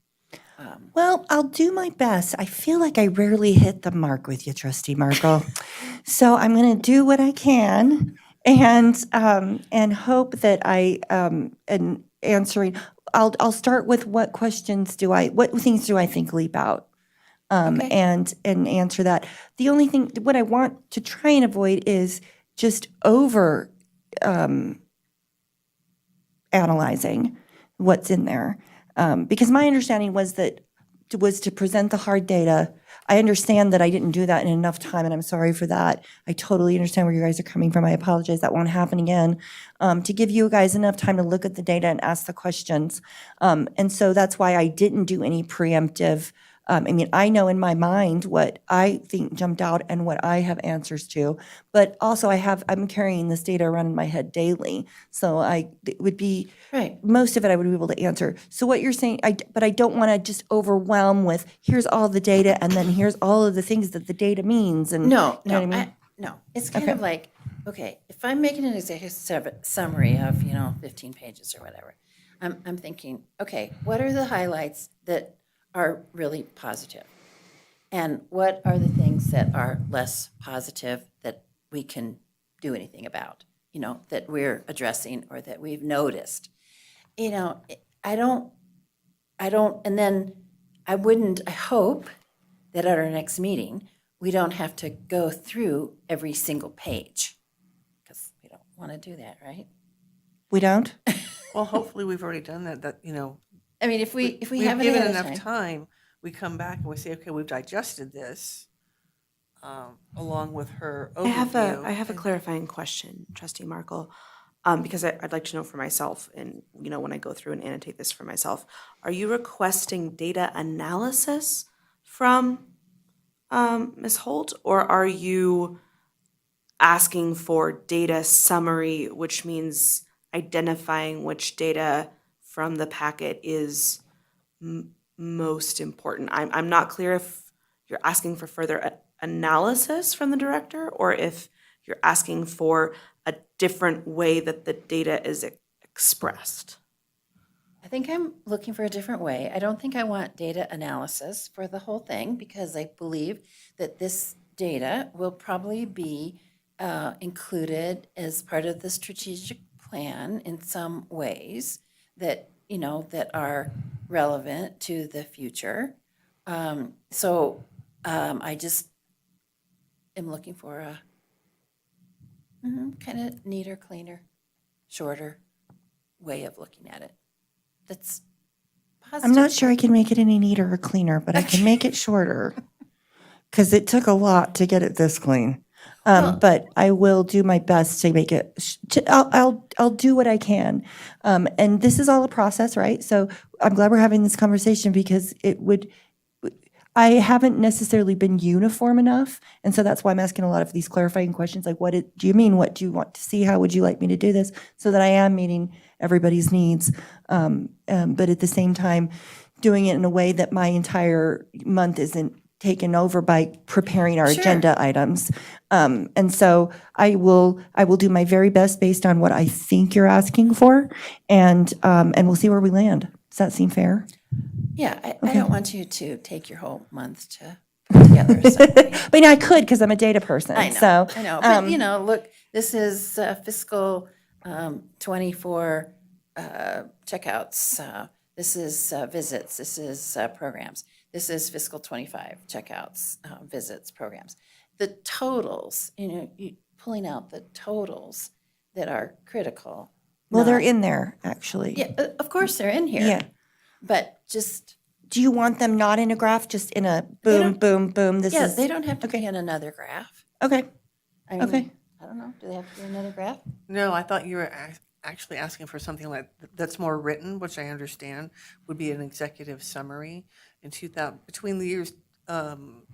Well, I'll do my best. I feel like I rarely hit the mark with you, Trustee Markle. So I'm going to do what I can and hope that I in answering. I'll start with what things do I think leap out, Okay. and answer that. The only thing what I want to try and avoid is just over analyzing what's in there. Because my understanding was to present the hard data. I understand that I didn't do that in enough time, and I'm sorry for that. I totally understand where you guys are coming from. I apologize. That won't happen again. To give you guys enough time to look at the data and ask the questions. And so that's why I didn't do any preemptive. I mean, I know in my mind what I think jumped out and what I have answers to, but also I'm carrying this data around in my head daily. So it would be, Right. most of it I would be able to answer. So what you're saying, but I don't want to just overwhelm with, here's all the data and then here's all of the things that the data means and. No, you know no, what I mean? no. It's kind Okay. of like, okay, if I'm making an executive summary of, 15 pages or whatever, I'm thinking, okay, what are the highlights that are really positive? And what are the things that are less positive that we can do anything about, that we're addressing or that we've noticed? I don't, and then I hope that at our next meeting, we don't have to go through every single page, because we don't want to do that, right? We don't? Well, hopefully we've already done that, I mean, if we we've have it given ahead of enough time. time, we come back and we say, okay, we've digested this, along with her I have overview. a clarifying question, Trustee Markle, because I'd like to know for myself, and when I go through and annotate this for myself, are you requesting data analysis from Ms. Holt, or are you asking for data summary, which means identifying which data from the packet is most important? I'm not clear if you're asking for further analysis from the director or if you're asking for a different way that the data is expressed. I think I'm looking for a different way. I don't think I want data analysis for the whole thing because I believe that this data will probably be included as part of the strategic plan in some ways that, that are relevant to the future. So I just am looking for a kind of neater, cleaner, shorter way of looking at it. That's positive. I'm not sure I can make it any neater or cleaner, but I can make it shorter. Because it took a lot to get it this clean. But I will do my best to make it, I'll do what I can. And this is all a process, right? So I'm glad we're having this conversation because I haven't necessarily been uniform enough. And so that's why I'm asking a lot of these clarifying questions, like do you mean? What do you want to see? How would you like me to do this? So that I am meeting everybody's needs. But at the same time, doing it in a way that my entire month isn't taken over by preparing our agenda items. And so I will do my very best based on what I think you're asking for, and we'll see where we land. Does that seem fair? Yeah, I don't want you to take your whole month to put together something. But I could because I'm a data person. I know, So I know. But, you know, look, this is fiscal 24 checkouts. This is visits. This is programs. This is fiscal 25 checkouts, visits, programs. The totals, pulling out the totals that are critical. well, they're in there actually. Yeah, of course they're in here. Yeah. But just, Do you want them not in a graph, just in a boom, don't- boom, boom? This yeah, is they don't have to be in another graph. okay. I mean, Okay. I don't know, do they have to be in another graph? No, I thought you were actually asking for something like, that's more written, which I understand would be an executive summary in 2000, between the years,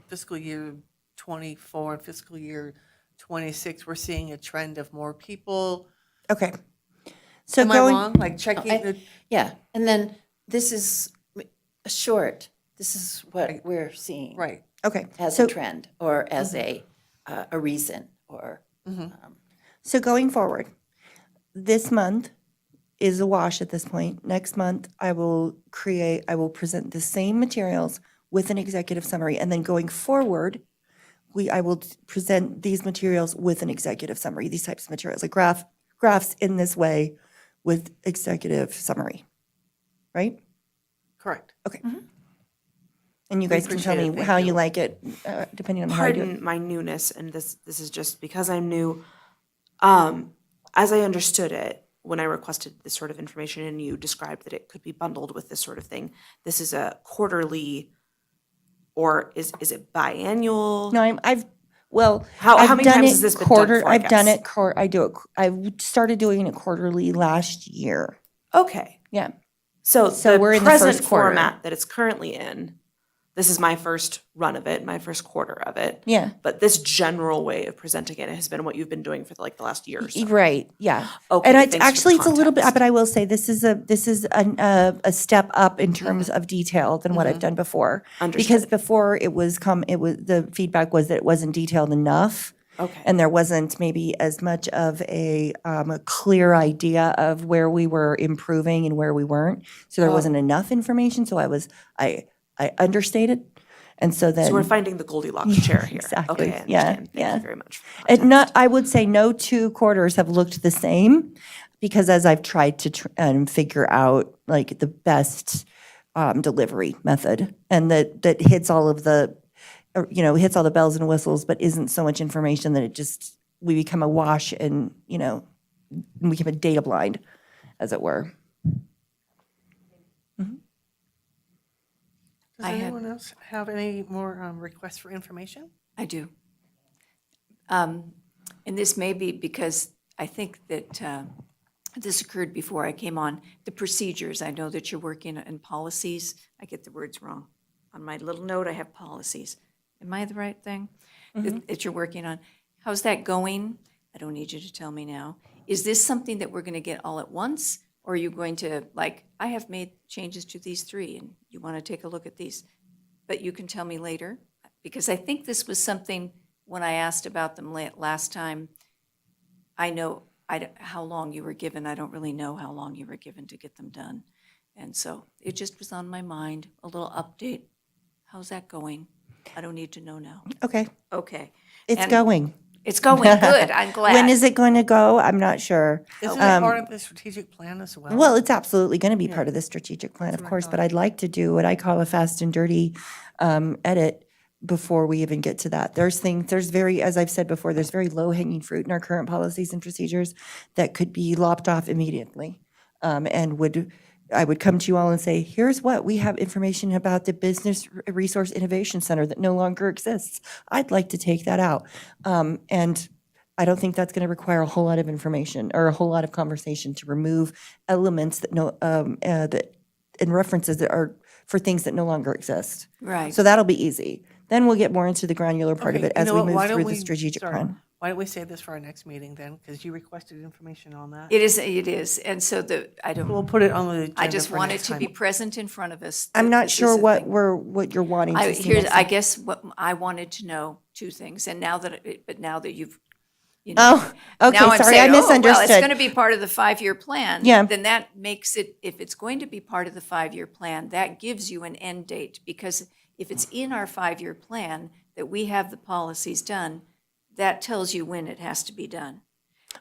fiscal year 24 and fiscal year 26, we're seeing a trend of more people. Okay. So Am I going. wrong? Like checking the, Yeah, and then this is a short, this is what we're seeing. right. Okay. As So a trend, or as a reason, or, So going forward, this month is a wash at this point. Next month, I will present the same materials with an executive summary. And then going forward, I will present these materials with an executive summary, these types of materials, like graphs in this way with executive summary, right? Correct. Okay. And you guys can tell appreciate me it. Thank how you you. like it, depending on how I do it. Pardon my newness, and this is just because I'm new. As I understood it, when I requested this sort of information and you described that it could be bundled with this sort of thing, this is a quarterly, or is it biannual? No, well, How I've many done times it has this been done quarter. before, I I've done guess? it. I started doing it quarterly last year. Okay. Yeah. So the we're in the present first quarter. format that it's currently in, this is my first run of it, my first quarter of it. Yeah. But this general way of presenting it has been what you've been doing for the last year or so. Right. Yeah. Okay, And thanks for the actually, it's a little bit. context. But I will say this is a step up in terms of detail than what I've done before. Because Understood. before the feedback was that it wasn't detailed enough. Okay. And there wasn't maybe as much of a clear idea of where we were improving and where we weren't. So there wasn't enough information. So I understated. And so then. So we're finding the Goldilocks chair here. Exactly. Okay, I Yeah, understand. Thank yeah. you very much. for the context. I would say no 2 quarters have looked the same because as I've tried to figure out like the best delivery method and that hits all of the, hits all the bells and whistles, but isn't so much information that we become a wash and, we become a data blind, as it were. Does I have- anyone else have any more requests for information? I do. And this may be because I think that this occurred before I came on. The procedures, I know that you're working in policies. I get the words wrong. On my little note, I have policies. Am I the right thing? That you're working on. How's that going? I don't need you to tell me now. Is this something that we're going to get all at once? Or are you going to, like, I have made changes to these 3 and you want to take a look at these? But you can tell me later? Because I think this was something, when I asked about them last time, I know how long you were given. I don't really know how long you were given to get them done. And so it just was on my mind, a little update. How's that going? I don't need to know now. Okay. Okay. It's And going. It's going good. I'm glad. When is it going to go? I'm not sure. Isn't it part of the strategic plan as well? Well, it's absolutely going to be part of the strategic plan, of course, but I'd like to do what I call a fast and dirty edit before we even get to that. As I've said before, there's very low-hanging fruit in our current policies and procedures that could be lopped off immediately and would I would come to you all and say, here's what, we have information about the Business Resource Innovation Center that no longer exists. I'd like to take that out. And I don't think that's going to require a whole lot of information or a whole lot of conversation to remove elements that that and references that are for things that no longer exist. Right. So that'll be easy. Then we'll get more into the granular part of Okay, it you as know we what, why move don't through the we- strategic sorry, plan. Why don't we save this for our next meeting then? Because you requested information on that. It is. And so I We'll don't, put it on the agenda I just for want it next to be time. present in front of us. I'm that not this sure is a what thing. what you're wanting to see. Here's, next I time. guess what I wanted to know, two things, and now that you've, you know. Oh, okay, now I'm sorry, saying, I oh, well, it's misunderstood. going to be part of the 5-year plan. Yeah. Then that makes it, if it's going to be part of the 5-year plan, that gives you an end date. Because if it's in our 5-year plan that we have the policies done, that tells you when it has to be done.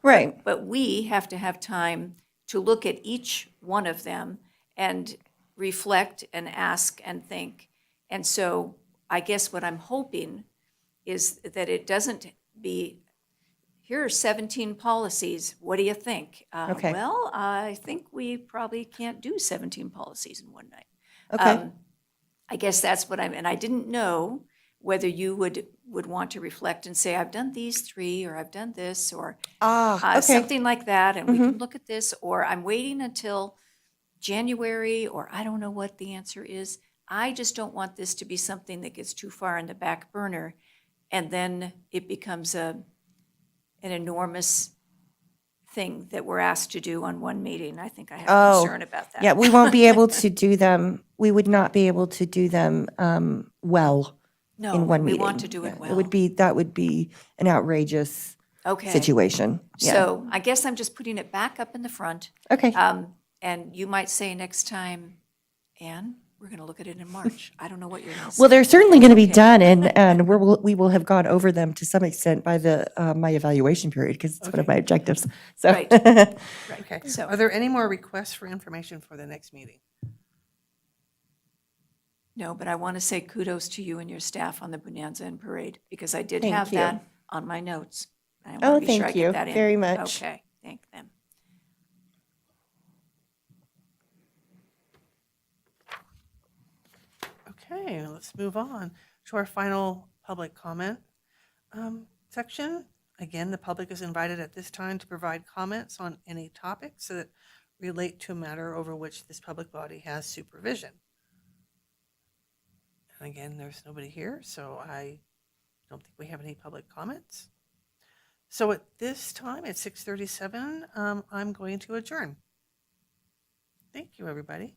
Right. But we have to have time to look at each one of them and reflect and ask and think. And so I guess what I'm hoping is that it doesn't be, here are 17 policies, what do you think? Okay. Well, I think we probably can't do 17 policies in one night. Okay. I guess that's what and I didn't know whether you would want to reflect and say, I've done these 3, or I've done this, or Okay. something like that, and we can look at this, or I'm waiting until January, or I don't know what the answer is. I just don't want this to be something that gets too far in the back burner, and then it becomes an enormous thing that we're asked to do on one meeting. I think I have Oh, concern about that. Yeah, we won't be able to do them. We would not be able to do them well No, in one we meeting. want to do it Yeah, well. that would be an outrageous Okay. situation. Yeah. So I guess I'm just putting it back up in the front. Okay. And you might say next time, Anne, we're going to look at it in March. I don't know what you're going to say. Well, they're certainly going to be Okay. done, and we will have gone over them to some extent by the my evaluation period because it's one of my objectives. So. Right. Okay. So- Are there any more requests for information for the next meeting? No, but I want to say kudos to you and your staff on the Bonanza and Parade, because I did Thank have you. that on my notes. I Oh, want to be sure I thank you get that in. very much. Okay, thank them. Okay, let's move on to our final public comment section. Again, the public is invited at this time to provide comments on any topics that relate to a matter over which this public body has supervision. And again, there's nobody here, so I don't think we have any public comments. So at this time, at 6:37, I'm going to adjourn. Thank you, everybody.